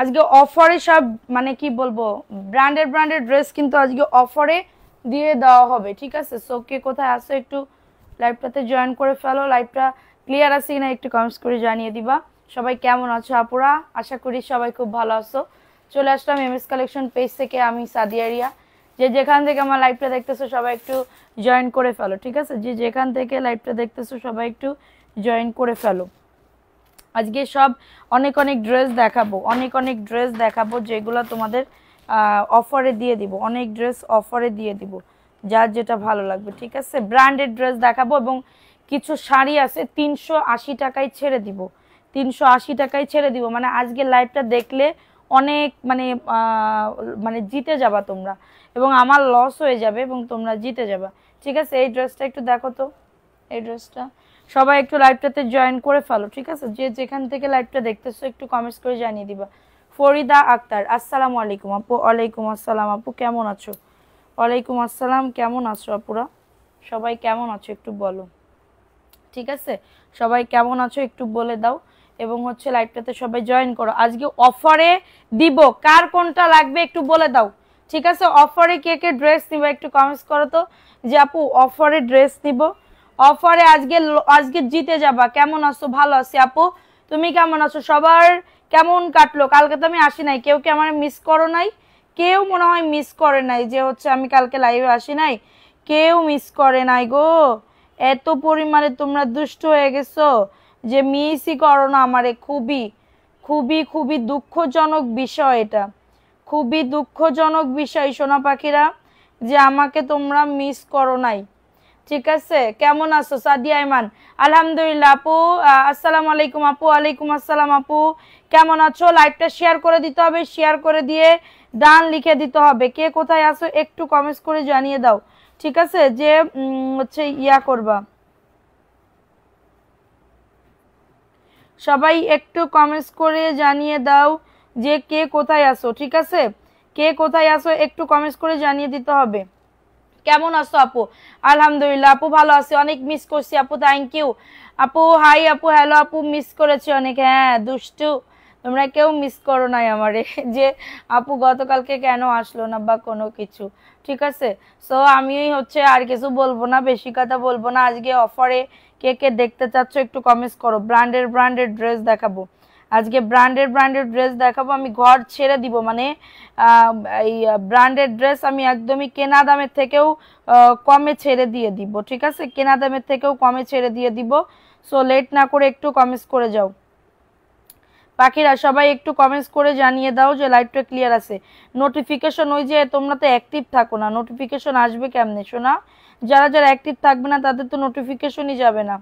আজকে অফারে সব মানে কি বলবো ব্র্যান্ডেড ড্রেস কিন্তু আজকে অফারে দিয়ে দেওয়া হবে, ঠিক আছে? সো কে কোথায় আসো একটু লাইভটাতে জয়েন করে ফেলো। লাইভটা ক্লিয়ার আছে কিনা একটু কমেন্টস করে জানিয়ে দিবা। সবাই কেমন আছো আপুরা? আশা করি সবাই খুব ভালো আছো। চলে আসলাম এমএস কালেকশন পেজ থেকে, আমি সাদিয়া রিয়া। যে যেখান থেকে আমার লাইভটা দেখতেছো সবাই একটু জয়েন করে ফেলো, ঠিক আছে? যে যেখান থেকে লাইভটা দেখতেছো সবাই একটু জয়েন করে ফেলো। আজকে সব অনেক ড্রেস দেখাবো, অনেক ড্রেস দেখাবো যেগুলো তোমাদের অফারে দিয়ে দিব। অনেক ড্রেস অফারে দিয়ে দিব, যার যেটা ভালো লাগবে, ঠিক আছে? ব্র্যান্ডেড ড্রেস দেখাবো এবং কিছু শাড়ি আছে 380 টাকায় ছেড়ে দিব। 380 টাকায় ছেড়ে দিব মানে আজকে লাইভটা দেখলে অনেক মানে মানে জিতে যাবা তোমরা, এবং আমার লস হয়ে যাবে এবং তোমরা জিতে যাবা, ঠিক আছে? এই ড্রেসটা একটু দেখো তো, এই ড্রেসটা সবাই একটু লাইভটাতে জয়েন করে ফেলো, ঠিক আছে? যে যেখান থেকে লাইভটা দেখতেছো একটু কমেন্টস করে জানিয়ে দিবা। ফরিদা আক্তার, আসসালামু আলাইকুম আপু। ওয়ালাইকুম আসসালাম আপু, কেমন আছো? ওয়ালাইকুম আসসালাম, কেমন আছো আপুরা? সবাই কেমন আছো একটু বলো, ঠিক আছে? সবাই কেমন আছো একটু বলে দাও, এবং হচ্ছে লাইভটাতে সবাই জয়েন করো। আজকে অফারে দিব, কার কোনটা লাগবে একটু বলে দাও, ঠিক আছে? অফারে কে কে ড্রেস নিবে একটু কমেন্টস করো তো, যে আপু অফারে ড্রেস নিব, অফারে আজকে জিতে যাবা। কেমন আছো? ভালো আছি আপু, তুমি কেমন আছো? সবার কেমন কাটলো? কালকে তো আমি আসি নাই, কেউ কি আমার মিস করো নাই? কেউ মনে হয় মিস করে নাই যে হচ্ছে আমি কালকে লাইভে আসি নাই, কেউ মিস করে নাই গো। এত পরিমাণে তোমরা দুষ্ট হয়ে গেছো যে মিসই করো না আমারে। খুবই খুবই খুবই দুঃখজনক বিষয় এটা, খুবই দুঃখজনক বিষয় সোনা পাখিরা, যে আমাকে তোমরা মিস করো নাই, ঠিক আছে? কেমন আছো সাদিয়া ইমান? আলহামদুলিল্লাহ আপু। আসসালামু আলাইকুম আপু। ওয়ালাইকুম আসসালাম আপু, কেমন আছো? লাইভটা শেয়ার করে দিতে হবে, শেয়ার করে দিয়ে ডান লিখে দিতে হবে। কে কোথায় আছো একটু কমেন্টস করে জানিয়ে দাও, ঠিক আছে? যে হচ্ছে ইয়া করবা, সবাই একটু কমেন্টস করে জানিয়ে দাও যে কে কোথায় আছো, ঠিক আছে? কে কোথায় আছো একটু কমেন্টস করে জানিয়ে দিতে হবে। কেমন আছো আপু? আলহামদুলিল্লাহ আপু ভালো আছি, অনেক মিস করছি আপু। থ্যাংক ইউ আপু। হাই আপু, হ্যালো আপু, মিস করেছি অনেক। হ্যাঁ দুষ্টু, তোমরা কেউ মিস করো নাই আমারে যে আপু গতকালকে কেন আসলো না বা কোনো কিছু, ঠিক আছে? সো আমি হচ্ছে আর কিছু বলবো না, বেশি কথা বলবো না। আজকে অফারে কে কে দেখতে চাচ্ছ একটু কমেন্টস করো। ব্র্যান্ডেড ড্রেস দেখাবো আজকে, ব্র্যান্ডেড ড্রেস দেখাবো। আমি ঘর ছেড়ে দিব মানে এই ব্র্যান্ডেড ড্রেস আমি একদমই কেনা দামের থেকেও কমে ছেড়ে দিয়ে দিব, ঠিক আছে? কেনা দামের থেকেও কমে ছেড়ে দিয়ে দিব। সো লেট না করে একটু কমেন্টস করে যাও পাখিরা, সবাই একটু কমেন্টস করে জানিয়ে দাও যে লাইভটা ক্লিয়ার আছে। নোটিফিকেশন, ওই যে তোমরা তো অ্যাক্টিভ থাকো না, নোটিফিকেশন আসবে কেমনে শোনা? যারা যারা অ্যাক্টিভ থাকবে না তাদের তো নোটিফিকেশনই যাবে না,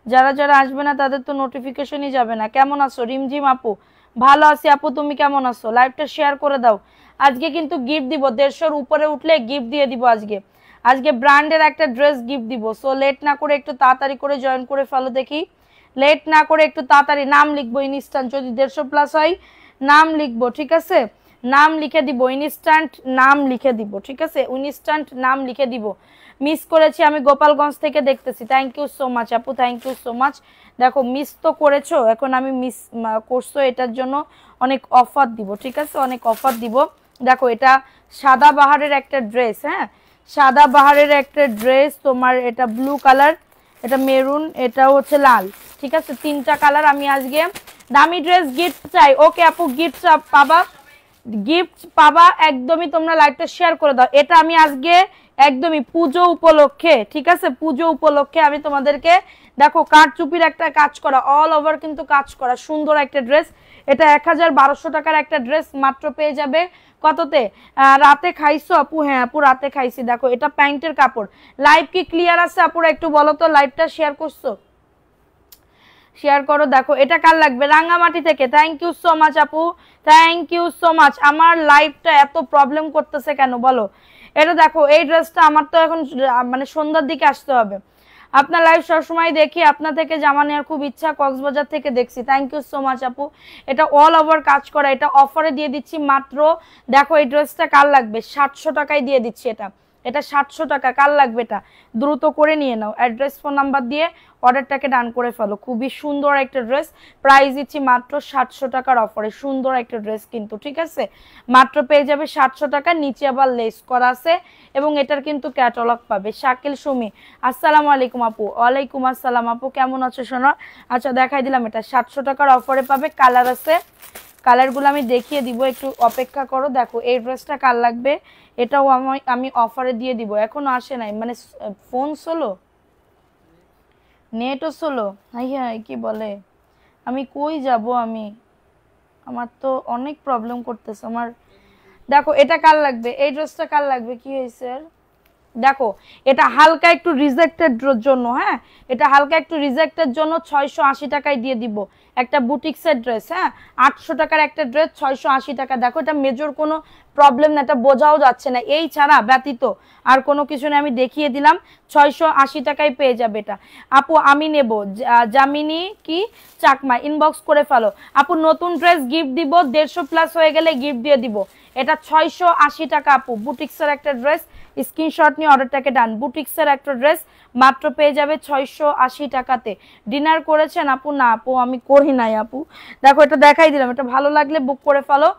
যারা যারা আসবে না তাদের তো নোটিফিকেশনই যাবে না। কেমন আছো রিমঝিম আপু? ভালো আছি আপু, তুমি কেমন আছো? লাইভটা শেয়ার করে দাও। আজকে কিন্তু গিফট দিব, 150-র উপরে উঠলে গিফট দিয়ে দিব আজকে। আজকে ব্র্যান্ডের একটা ড্রেস গিফট দিব। সো লেট না করে একটু তাড়াতাড়ি করে জয়েন করে ফেলো দেখি, লেট না করে একটু তাড়াতাড়ি নাম লিখবো ইনস্ট্যান্ট। যদি 150+ হয় নাম লিখবো, ঠিক আছে? নাম লিখে দিব, ইনস্ট্যান্ট নাম লিখে দিব, ঠিক আছে? ইনস্ট্যান্ট নাম লিখে দিব। মিস করেছি আমি, গোপালগঞ্জ থেকে দেখতেছি। থ্যাংক ইউ সো মাচ আপু, থ্যাংক ইউ সো মাচ। দেখো মিস তো করেছো, এখন আমি মিস করছো এটার জন্য অনেক অফার দিব, ঠিক আছে? অনেক অফার দিব। দেখো এটা সাদা বাহারের একটা ড্রেস, হ্যাঁ সাদা বাহারের একটা ড্রেস তোমার, এটা ব্লু কালার, এটা মেরুন, এটাও হচ্ছে লাল, ঠিক আছে? 3টা কালার। আমি আজকে দামি ড্রেস গিফট চাই। ওকে আপু, গিফট পাবা, গিফট পাবা একদমই। তোমরা লাইভটা শেয়ার করে দাও। এটা আমি আজকে একদমই পুজো উপলক্ষে, ঠিক আছে? পুজো উপলক্ষে আমি তোমাদেরকে দেখো কারচুপির একটা কাজ করা, অল ওভার কিন্তু কাজ করা সুন্দর একটা ড্রেস। এটা 1200 টাকার একটা ড্রেস, মাত্র পেয়ে যাবে কততে? রাতে খাইছো আপু? হ্যাঁ আপু রাতে খাইছি। দেখো এটা প্যান্টের কাপড়। লাইভ কি ক্লিয়ার আছে আপুরা একটু বলো তো? লাইভটা শেয়ার করছো? শেয়ার করো। দেখো এটা কার লাগবে? রাঙ্গামাটি থেকে। থ্যাংক ইউ সো মাচ আপু, থ্যাংক ইউ সো মাচ। আমার লাইভটা এত প্রবলেম করতেছে কেন বলো? এটা দেখো এই ড্রেসটা আমার তো এখন মানে সন্ধ্যার দিকে আসতে হবে। আপনার লাইভ সবসময় দেখি, আপনার থেকে জামা নেওয়ার খুব ইচ্ছা, কক্সবাজার থেকে দেখছি। থ্যাংক ইউ সো মাচ আপু। এটা অল ওভার কাজ করা, এটা অফারে দিয়ে দিচ্ছি মাত্র। দেখো এই ড্রেসটা কার লাগবে? 700 টাকায় দিয়ে দিচ্ছি এটা। এটা 700 টাকা। কার লাগবে এটা দ্রুত করে নিয়ে নাও, অ্যাড্রেস ফোন নাম্বার দিয়ে অর্ডারটাকে ডান করে ফেলো। খুবই সুন্দর একটা ড্রেস, প্রাইস দিচ্ছি মাত্র 700 টাকার অফারে। সুন্দর একটা ড্রেস কিন্তু, ঠিক আছে, মাত্র পেয়ে যাবে 700 টাকা। নিচে আবার লেস করা আছে এবং এটার কিন্তু ক্যাটালগ পাবে। শাকিল সুমি, আসসালামু আলাইকুম আপু। ওয়ালাইকুম আসসালাম আপু, কেমন আছো সোনা? আচ্ছা দেখাই দিলাম, এটা 700 টাকার অফারে পাবে। কালার আছে, কালারগুলো আমি দেখিয়ে দিব, একটু অপেক্ষা করো। দেখো এই ড্রেসটা কার লাগবে, এটাও আমি অফারে দিয়ে দিব। এখনো আসে নাই, মানে ফোন সোলো, নেটও সোলো। হ্যাঁ কি বলে, আমি কই যাব, আমার তো অনেক প্রবলেম করতেছে আমার। দেখো এটা কার লাগবে, এই ড্রেসটা কার লাগবে, কি হয়েছে? দেখো এটা হালকা একটু রিজেক্টেড জন্য, হ্যাঁ এটা হালকা একটু রিজেক্টের জন্য 680 টাকায় দিয়ে দিব। একটা বুটিক্সের ড্রেস, হ্যাঁ 800 টাকার একটা ড্রেস 680 টাকা। দেখো এটা মেজর কোনো প্রবলেম না, এটা বোঝাও যাচ্ছে না, এই ছাড়া ব্যতীত আর কোনো কিছু না। আমি দেখিয়ে দিলাম 680 টাকায় পেয়ে যাবে এটা। আপু আমি নেব, জামিনী কি চাকমা, ইনবক্স করে ফেলো আপু। নতুন ড্রেস গিফট দিব, 150 প্লাস হয়ে গেলে গিফট দিয়ে দিব। এটা 680 টাকা আপু, বুটিক্সের একটা ড্রেস, স্ক্রিনশট নিয়ে অর্ডারটাকে ডান। বুটিক্সের একটা ড্রেস মাত্র পেয়ে যাবে 680 টাকাতে। ডিনার করেছেন আপু? না আপু আমি করি নাই আপু। দেখো এটা দেখাই দিলাম, এটা ভালো লাগলে বুক করে ফেলো।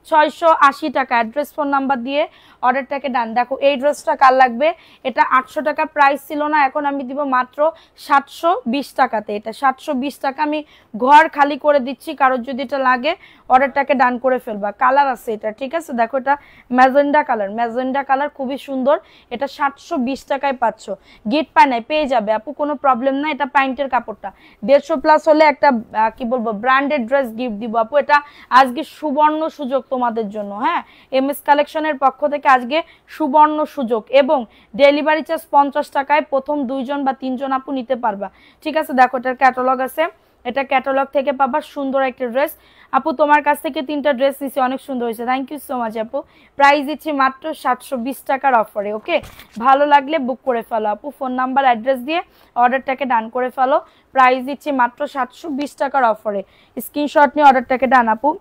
680 টাকা, অ্যাড্রেস ফোন নাম্বার দিয়ে অর্ডারটাকে ডান। দেখো এই ড্রেসটা কার লাগবে, এটা 800 টাকা প্রাইস ছিল না, এখন আমি দিব মাত্র 720 টাকাতে। এটা 720 টাকা, আমি ঘর খালি করে দিচ্ছি, কারোর যদি এটা লাগে অর্ডারটাকে ডান করে ফেলবা। কালার আছে এটা, ঠিক আছে, দেখো এটা ম্যাজেন্ডা কালার, ম্যাজেন্ডা কালার খুবই সুন্দর। এটা 720 টাকায় পাচ্ছ, গিফট পায় নাই, পেয়ে যাবে আপু, কোনো প্রবলেম না। এটা প্যান্টের কাপড়টা 150 প্লাস হলে একটা কি বলবো ব্র্যান্ডেড ড্রেস গিফট দিব আপু। এটা আজকে সুবর্ণ সুযোগ তোমাদের জন্য, হ্যাঁ এমএস কালেকশনের পক্ষ থেকে আজকে সুবর্ণ সুযোগ, এবং ডেলিভারি চার্জ 50 টাকায় প্রথম 2 জন বা 3 জন আপু নিতে পারবা, ঠিক আছে। দেখো এটার ক্যাটালগ আছে, এটা ক্যাটালগ থেকে পাবা। সুন্দর একটা ড্রেস আপু, তোমার কাছ থেকে 3টা ড্রেস নিছি, অনেক সুন্দর হয়েছে, থ্যাংক ইউ সো মাচ আপু। প্রাইস দিচ্ছি মাত্র 720 টাকার অফারে, ওকে। ভালো লাগলে বুক করে ফেলো আপু, ফোন নাম্বার অ্যাড্রেস দিয়ে অর্ডারটাকে ডান করে ফেলো। প্রাইস দিচ্ছি মাত্র 720 টাকার অফারে, স্ক্রিনশট নিয়ে অর্ডারটাকে ডান আপু।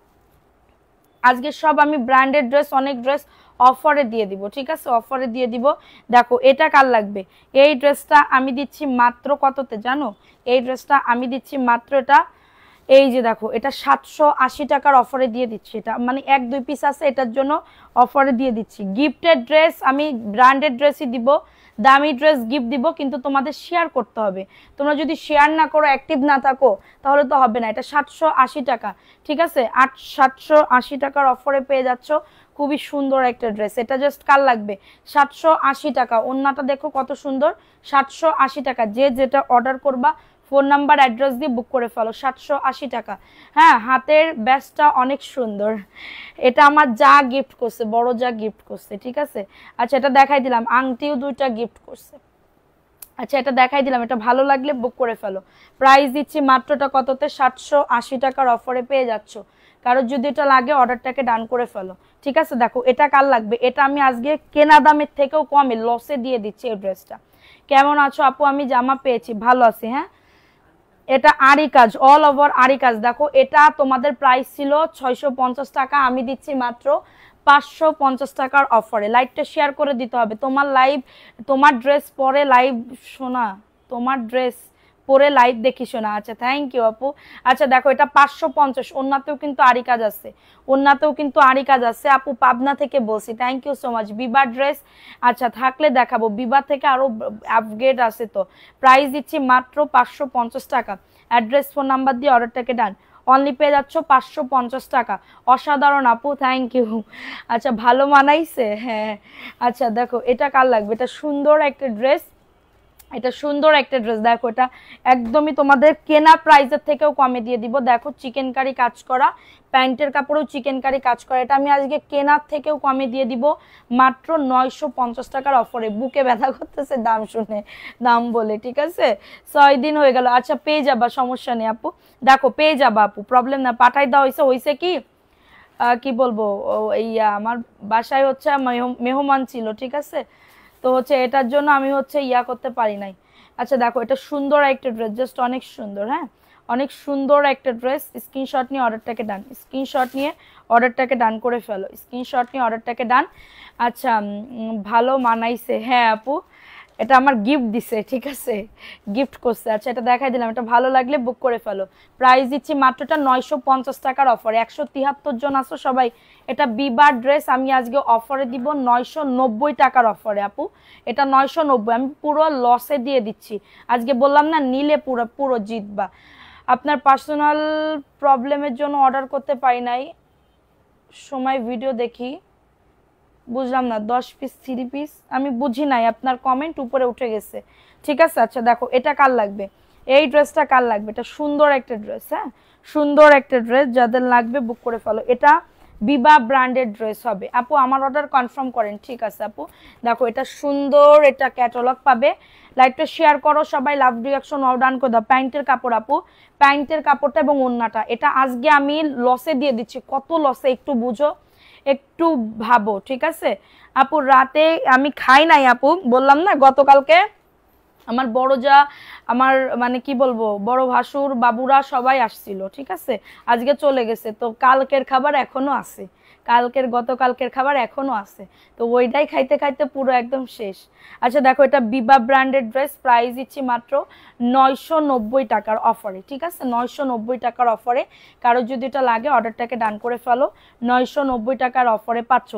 আজকে সব আমি ব্র্যান্ডেড ড্রেস, অনেক ড্রেস অফারে দিয়ে দিব, ঠিক আছে, অফারে দিয়ে দিব। দেখো এটা কার লাগবে, এই ড্রেসটা আমি দিচ্ছি মাত্র কততে জানো, এই ড্রেসটা আমি দিচ্ছি মাত্র, এটা এই যে দেখো এটা 780 টাকার অফারে দিয়ে দিচ্ছি। এটা মানে 1-2 পিস আছে, এটার জন্য অফারে দিয়ে দিচ্ছি। গিফটেড ড্রেস আমি ব্র্যান্ডেড ড্রেসই দিব, দামি ড্রেস গিফট দিব, কিন্তু তোমাদের শেয়ার করতে হবে। তোমরা যদি শেয়ার না করো, অ্যাক্টিভ না থাকো, তাহলে তো হবে না। এটা 780 টাকা, ঠিক আছে, 780 টাকার অফারে পেয়ে যাচ্ছ। খুবই সুন্দর একটা ড্রেস, এটা জাস্ট কার লাগবে, 780 টাকা। ওন্নাটা দেখো কত সুন্দর, 780 টাকা। যে যেটা অর্ডার করবা ফোন নাম্বার অ্যাড্রেস দিয়ে বুক করে ফেলো, 780 টাকা। হ্যাঁ হাতের ব্যাসটা অনেক সুন্দর, এটা আমার যা গিফট করছে, বড় যা গিফট করছে, ঠিক আছে। আচ্ছা এটা দেখাই দিলাম, আংটিও 2টা গিফট করছে। আচ্ছা এটা দেখাই দিলাম, এটা ভালো লাগলে বুক করে ফেলো। প্রাইস দিচ্ছি মাত্রটা কততে, 780 টাকার অফারে পেয়ে যাচ্ছ। কারোর যদি এটা লাগে অর্ডারটাকে ডান করে ফেলো, ঠিক আছে। দেখো এটা কার লাগবে, এটা আমি আজকে কেনা দামের থেকেও কমে লসে দিয়ে দিচ্ছি এই ড্রেসটা। কেমন আছো আপু? আমি জামা পেয়েছি, ভালো আছি, হ্যাঁ। এটা আরি কাজ, অল ওভার আরি কাজ। দেখো এটা তোমাদের প্রাইস ছিল 650 টাকা, আমি দিচ্ছি মাত্র 550 টাকার অফারে। লাইভটা শেয়ার করে দিতে হবে। তোমার লাইভ, তোমার ড্রেস পরে লাইভ শোনা, তোমার ড্রেস পরে লাইভ দেখি শোনা। আচ্ছা থ্যাংক ইউ আপু। আচ্ছা দেখো এটা 550, ওন্নাতেও কিন্তু আরি কাজ আছে, ওন্নাতেও কিন্তু আরি কাজ আছে আপু, পাবনা থেকে বলছি, thank you so much. Biba dress আচ্ছা থাকলে দেখাবো, বিবা থেকে আরো আপগ্রেড আছে তো। প্রাইস দিচ্ছি মাত্র 550 টাকা, অ্যাড্রেস ফোন নাম্বার দিয়ে অর্ডারটাকে ডান। অনলি পেয়ে যাচ্ছ 550 টাকা। অসাধারণ আপু, থ্যাংক ইউ। আচ্ছা ভালো মানাইছে, হ্যাঁ। আচ্ছা দেখো এটা কার লাগবে, এটা সুন্দর একটা ড্রেস, এটা সুন্দর একটা ড্রেস। দেখো এটা একদমই তোমাদের কেনা প্রাইসের থেকেও কমে দিয়ে দিব। দেখো চিকেন কারি কাজ করা, প্যান্টের কাপড়েও চিকেন কারি কাজ করা, এটা আমি আজকে কেনার থেকেও কমে দিয়ে দিব মাত্র 950 টাকার অফারে। বুকে ব্যথা করতেছে দাম শুনে, দাম বলে, ঠিক আছে। 6 দিন হয়ে গেল। আচ্ছা পেয়ে যাবা, সমস্যা নেই আপু, দেখো পেয়ে যাবা আপু, প্রবলেম না। পাঠাই দেওয়া হয়েছে, হয়েছে কি কি বলবো, এই আমার বাসায় হচ্ছে মেহমান ছিল, ঠিক আছে, তো হচ্ছে এটার জন্য আমি হচ্ছে ইয়া করতে পারি নাই। আচ্ছা দেখো এটা সুন্দর একটা ড্রেস, জাস্ট অনেক সুন্দর, হ্যাঁ অনেক সুন্দর একটা ড্রেস। স্ক্রিনশট নিয়ে অর্ডারটাকে ডান, স্ক্রিনশট নিয়ে অর্ডারটাকে ডান করে ফেলো, স্ক্রিনশট নিয়ে অর্ডারটাকে ডান। আচ্ছা, ভালো মানাইছে, হ্যাঁ আপু এটা আমার গিফট দিছে, ঠিক আছে, গিফট করছে। আচ্ছা এটা দেখাই দিলাম, এটা ভালো লাগলে বুক করে ফেলো। প্রাইস দিচ্ছি মাত্রটা 950 টাকার অফারে, 173 জন আসো সবাই। এটা বিবার ড্রেস আমি আজকে অফারে দিব 990 টাকার অফারে আপু, এটা 990, আমি পুরো লসে দিয়ে দিচ্ছি আজকে। বললাম না নিলে পুরো পুরো জিতবা। আপনার পার্সোনাল প্রবলেমের জন্য অর্ডার করতে পারি নাই, সময় ভিডিও দেখি, বুঝলাম না 10 পিস 3 পিস, আমি বুঝি নাই, আপনার কমেন্ট উপরে উঠে গেছে, ঠিক আছে। আচ্ছা দেখো এটা কার লাগবে, এই ড্রেসটা কার লাগবে, এটা সুন্দর একটা ড্রেস, হ্যাঁ সুন্দর একটা ড্রেস, যাদের লাগবে বুক করে ফেলো। এটা বিবা ব্র্যান্ডের ড্রেস হবে আপু, আমার অর্ডার কনফার্ম করেন, ঠিক আছে আপু। দেখো এটা সুন্দর, এটা ক্যাটালগ পাবে, লাইভটা শেয়ার করো সবাই, লাভ রিয়াকশন অল ডান করে দাও। প্যান্টের কাপড় আপু, প্যান্টের কাপড়টা এবং ওড়নাটা, এটা আজকে আমি লসে দিয়ে দিচ্ছি। কত লসে একটু বুঝো, একটু ভাবো, ঠিক আছে আপু। রাতে আমি খাই নাই আপু, বললাম না গতকালকে আমার বড় যা, আমার মানে কি বলবো, বড় ভাসুর বাবুরা সবাই আসছিল, ঠিক আছে, আজকে চলে গেছে, তো কালকের খাবার এখনো আছে, গতকালকের খাবার এখনো আছে, তো ওইটাই খাইতে খাইতে পুরো একদম শেষ। আচ্ছা দেখো এটা বিবা ব্র্যান্ডেড ড্রেস, প্রাইস দিচ্ছি মাত্র 990 টাকার অফারে, ঠিক আছে, 990 টাকার অফারে। কারো যদি এটা লাগে অর্ডারটাকে ডান করে ফেলো, 990 টাকার অফারে পাচ্ছ।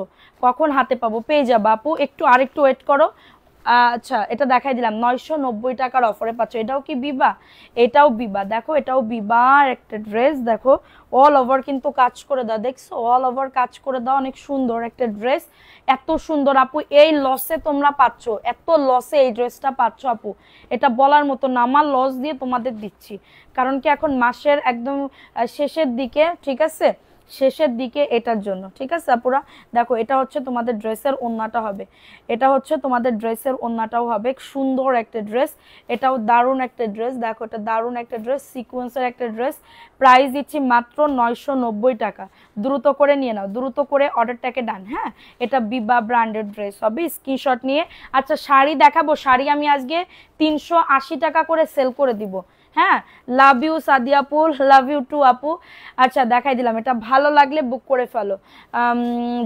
কখন হাতে পাবো, পেয়ে যাবো আপু, আরেকটু ওয়েট করো। আচ্ছা এটা দেখাই দিলাম 990 টাকার অফারে পাচ্ছ। এটাও কি বিবা, এটাও বিবা, দেখো এটাও বিবার একটা ড্রেস, দেখো অল ওভার কিন্তু কাজ করে দাও, দেখছো অল ওভার কাজ করে দাও, অনেক সুন্দর একটা ড্রেস, এত সুন্দর আপু। এই লসে তোমরা পাচ্ছ, এত লসে এই ড্রেসটা পাচ্ছ আপু, এটা বলার মতো না, আমার লস দিয়ে তোমাদের দিচ্ছি, কারণ কি এখন মাসের একদম শেষের দিকে, ঠিক আছে, শেষের দিকে, এটার জন্য, ঠিক আছে আপুরা। দেখো এটা হচ্ছে তোমাদের ড্রেসের ওড়নাটা হবে, এটা হচ্ছে তোমাদের ড্রেসের ওড়নাটাও হবে, সুন্দর একটা ড্রেস, এটাও দারুণ একটা ড্রেস, দেখো এটা দারুণ একটা ড্রেস, সিকোয়েন্সের একটা ড্রেস। প্রাইস দিচ্ছি মাত্র 990 টাকা, দ্রুত করে নিয়ে নাও, দ্রুত করে অর্ডারটাকে ডান, হ্যাঁ এটা বিবা ব্র্যান্ডেড ড্রেস হবে, স্ক্রিনশট নিয়ে। আচ্ছা শাড়ি দেখাবো, শাড়ি আমি আজকে 380 টাকা করে সেল করে দিব, হ্যাঁ love you Sadiyapur, love you too আপু। আচ্ছা দেখাই দিলাম, এটা ভালো লাগলে বুক করে ফেলো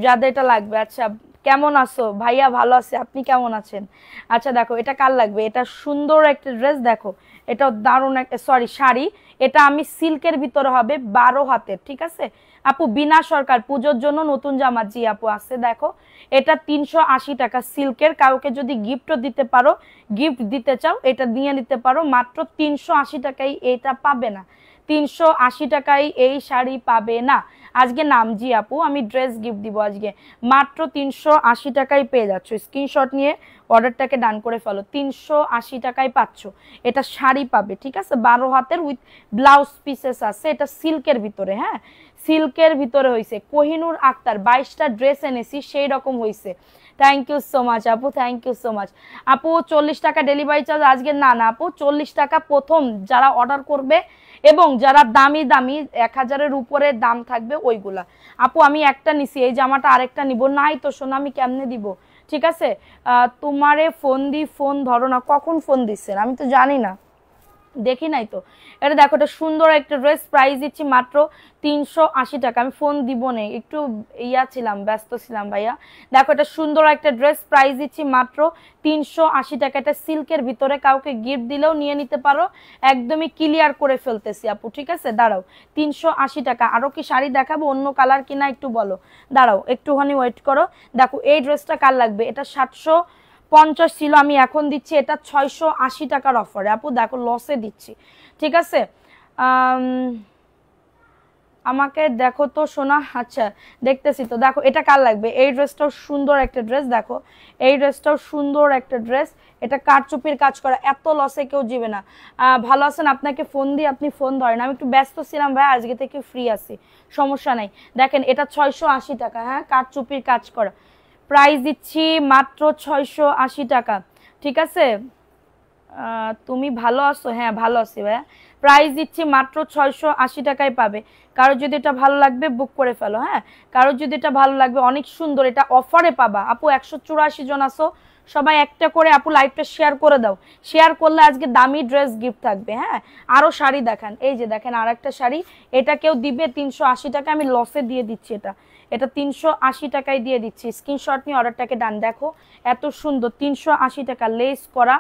যাদের এটা লাগবে। আচ্ছা কেমন আছো ভাইয়া, ভালো আছে, আপনি কেমন আছেন? আচ্ছা দেখো এটা কার লাগবে, এটা সুন্দর একটা ড্রেস, দেখো এটা দারুণ একটা, সরি শাড়ি, এটা আমি সিল্কের ভিতরে হবে, 12 হাতের, ঠিক আছে আপু। বিনা সরকার পুজোর জন্য নতুন জামা, জি আপু আছে, দেখো এটা 380 টাকা সিল্কের, কাউকে যদি গিফটও দিতে পারো, গিফট দিতে চাও এটা নিয়ে নিতে পারো, মাত্র 380 টাকায় এটা পাবে না, 380 টাকায় এই শাড়ি পাবে না আজকে, নাম জি আপু, আমি ড্রেস গিফট দিব আজকে, মাত্র 380 টাকায় পেয়ে যাচ্ছ। স্ক্রিনশট নিয়ে অর্ডারটাকে ডান করে ফেলো, 380 টাকায় পাচ্ছ, এটা শাড়ি পাবে, ঠিক আছে, 12 হাতের উইথ ব্লাউজ পিসেস আছে, এটা সিল্কের ভিতরে, হ্যাঁ সিল্কের ভিতরে হয়েছে। কোহিনুর আক্তার 22টা ড্রেস এনেছি, সেই রকম হয়েছে। থ্যাংক ইউ সো মাচ আপু, থ্যাংক ইউ সো মাচ আপু। 40 টাকা ডেলিভারি চার্জ আজকে, না না আপু 40 টাকা প্রথম যারা অর্ডার করবে, এবং যারা দামি দামি 1000-এর উপরে দাম থাকবে ওইগুলা আপু। আমি একটা নিছি, এই জামাটা আরেকটা নিব, নাই তো শোনা আমি কেমনে দিব, ঠিক আছে। তোমারে ফোন দি, ফোন ধরো না, কখন ফোন দিচ্ছেন আমি তো জানি না, দেখি নাই তো। এটা দেখো এটা সুন্দর একটা ড্রেস, প্রাইস দিচ্ছি মাত্র 380 টাকা, আমি ফোন দিব না, একটু ছিলাম, ব্যস্ত ছিলাম ভাইয়া। দেখো এটা সুন্দর একটা ড্রেস, প্রাইস দিচ্ছি মাত্র 380 টাকা, এটা সিল্কের ভিতরে, কাউকে গিফট দিলেও নিয়ে নিতে পারো, একদমই ক্লিয়ার করে ফেলতেছি আপু, ঠিক আছে। দাঁড়াও 380 টাকা, আরো কি শাড়ি দেখাবো, অন্য কালার কিনা একটু বলো, দাঁড়াও একটুখানি ওয়েট করো। দেখো এই ড্রেসটা কার লাগবে, এটা 750 ছিল, আমি এখন দিচ্ছি এটা 680 টাকার অফারে আপু, দেখো লসে দিচ্ছি, ঠিক আছে। আমাকে দেখো তো সোনা, আচ্ছা দেখতেছি তো। দেখো এটা কার লাগবে, এই ড্রেসটাও সুন্দর একটা ড্রেস, দেখো এই ড্রেসটাও সুন্দর একটা ড্রেস, এটা কারচুপির কাজ করা, এত লসে কেউ জিবে না। ভালো আছেন, আপনাকে ফোন দিয়ে আপনি ফোন ধরেন, আমি একটু ব্যস্ত ছিলাম ভাই, আজকে থেকে ফ্রি আছি, সমস্যা নাই। দেখেন এটা 680 টাকা, হ্যাঁ কারচুপির কাজ করা, প্রাইস দিচ্ছি মাত্র 680 টাকা, ঠিক আছে। তুমি ভালো আছো, হ্যাঁ ভালো আছি ভাইয়া, প্রাইস দিচ্ছি মাত্র 680 টাকায় পাবে। কারো যদি এটা ভালো লাগবে বুক করে ফেলো, হ্যাঁ কারো যদি এটা ভালো লাগবে, অনেক সুন্দর, এটা অফারে পাবা আপু। 184 জন আসো, সবাই একটা করে আপু লাইভটা শেয়ার করে দাও, শেয়ার করলে আজকে দামি ড্রেস গিফট থাকবে। হ্যাঁ, আরো শাড়ি দেখান, এই যে দেখেন আর একটা শাড়ি, এটা কেউ দিবে 380 টাকা, আমি লসে দিয়ে দিচ্ছি, এটা 380 টাকায় দিয়ে দিচ্ছি। স্ক্রিনশট নিয়ে অর্ডারটাকে ডান। দেখো এত সুন্দর 380 টাকা লেস করা,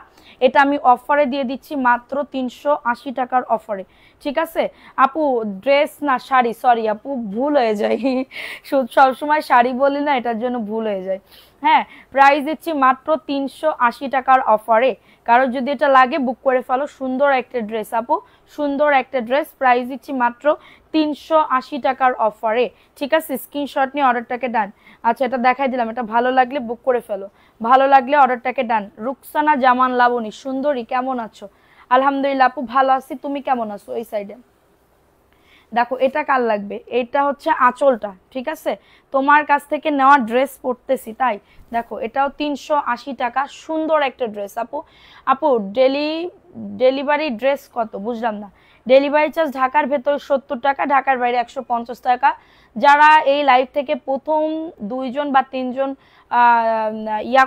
এটা আমি অফারে দিয়ে দিচ্ছি মাত্র 380 টাকার অফারে। ঠিক আছে আপু, ড্রেস না শাড়ি, সরি আপু ভুল হয়ে যায়, সবসময় শাড়ি বলি না, এটার জন্য ভুল হয়ে যায়। হ্যাঁ, প্রাইস দিচ্ছি মাত্র 380 টাকার অফারে, কারো যদি এটা লাগে বুক করে ফেলো। সুন্দর একটা ড্রেস আপু, সুন্দর একটা ড্রেস, প্রাইস দিচ্ছি মাত্র 380 টাকার অফারে। ঠিক আছে, স্ক্রিনশট নিয়ে অর্ডারটাকে ডান। আচ্ছা, এটা দেখাই দিলাম, এটা ভালো লাগলে বুক করে ফেলো, ভালো লাগলে অর্ডারটাকে ডান। রুকসানা জামান লাবণী সুন্দরী, কেমন আছো? আলহামদুলিল্লাহ আপু ভালো আছি, তুমি কেমন আছো? এই সাইডে দেখো, এটা কার লাগবে, এটা হচ্ছে আঁচলটা। ঠিক আছে, তোমার কাছ থেকে নেওয়া ড্রেস পরতেছি তাই। দেখো এটাও 380 টাকা, সুন্দর একটা ড্রেস আপু। আপু ডেলিভারি ড্রেস কত বুঝলাম না? ডেলিভারি চার্জ ঢাকার ভেতর 70 টাকা, ঢাকার বাইরে 150 টাকা। যারা এই লাইভ থেকে প্রথম 2 জন বা 3 জন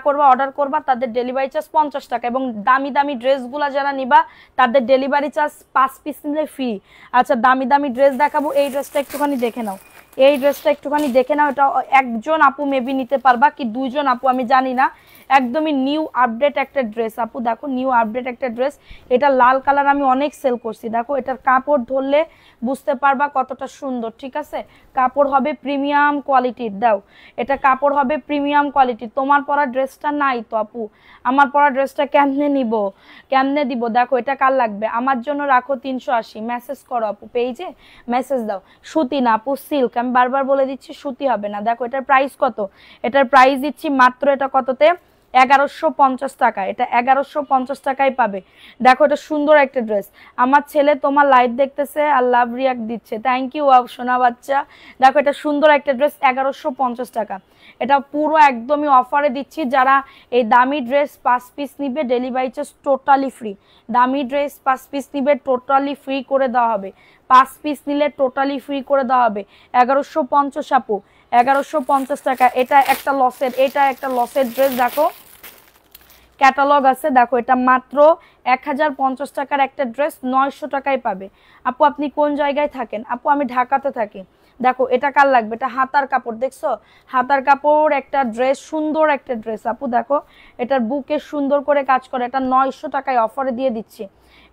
করবা, অর্ডার করবা, তাদের ডেলিভারি চার্জ 50 টাকা। এবং দামি দামি ড্রেসগুলো যারা নিবা তাদের ডেলিভারি চার্জ 5 পিস নিলে ফ্রি। আচ্ছা, দামি দামি ড্রেস দেখাবো, এই ড্রেসটা একটুখানি দেখে নাও, এই ড্রেসটা একটুখানি দেখে নাও। এটা একজন আপু মেবি নিতে পারবা কি 2 জন আপু, আমি জানি না। একদমই নিউ আপডেট একটা ড্রেস আপু, দেখো নিউ আপডেট একটা ড্রেস। এটা লাল কালার আমি অনেক সেল করছি। দেখো এটার কাপড় ধরলে বুঝতে পারবা কতটা সুন্দর। ঠিক আছে, কাপড় হবে প্রিমিয়াম কোয়ালিটির। দাও, এটা কাপড় হবে প্রিমিয়াম কোয়ালিটির। তোমার পরা ড্রেসটা নাই তো আপু, আমার পরা ড্রেসটা কেমনে নিব, কেমনে দিব? দেখো এটা কার লাগবে, আমার জন্য রাখো 380। মেসেজ করো আপু, পেজে মেসেজ দাও। সুতি না আপু, সিল্ক, আমি বারবার বলে দিচ্ছি সুতি হবে না। দেখো এটার প্রাইস কত, এটার প্রাইস দিচ্ছি মাত্র, এটা কততে, 1150 টাকা। এটা 1150 টাকায় পাবে। দেখো এটা সুন্দর একটা ড্রেস। আমার ছেলে তোমার লাইভ দেখতেছে আর লাভ রিয়াক্ট দিচ্ছে, থ্যাংক ইউ সোনা বাচ্চা। দেখো এটা সুন্দর একটা ড্রেস, 1150 টাকা। এটা পুরো একদমই অফারে দিচ্ছি। যারা এই দামি ড্রেস 5 পিস নিবে, ডেলিভারি চার্জ টোটালি ফ্রি। দামি ড্রেস 5 পিস নিবে, টোটালি ফ্রি করে দেওয়া হবে। 5 পিস নিলে টোটালি ফ্রি করে দেওয়া হবে। 1150 আপু, 1150 টাকা। এটা একটা লসের, এটা একটা লসের ড্রেস। দেখো ক্যাটালগ আছে, দেখো এটা মাত্র 1050 টাকার একটা ড্রেস 900 টাকায় পাবে। আপু আপনি কোন জায়গায় থাকেন? আপু আমি ঢাকাতে থাকি। দেখো এটা কার লাগবে, এটা হাতার কাপড়, দেখছো হাতার কাপড় একটা ড্রেস, সুন্দর একটা ড্রেস আপু। দেখো এটার বুকে সুন্দর করে কাজ করে, এটা 900 টাকায় অফারে দিয়ে দিচ্ছি।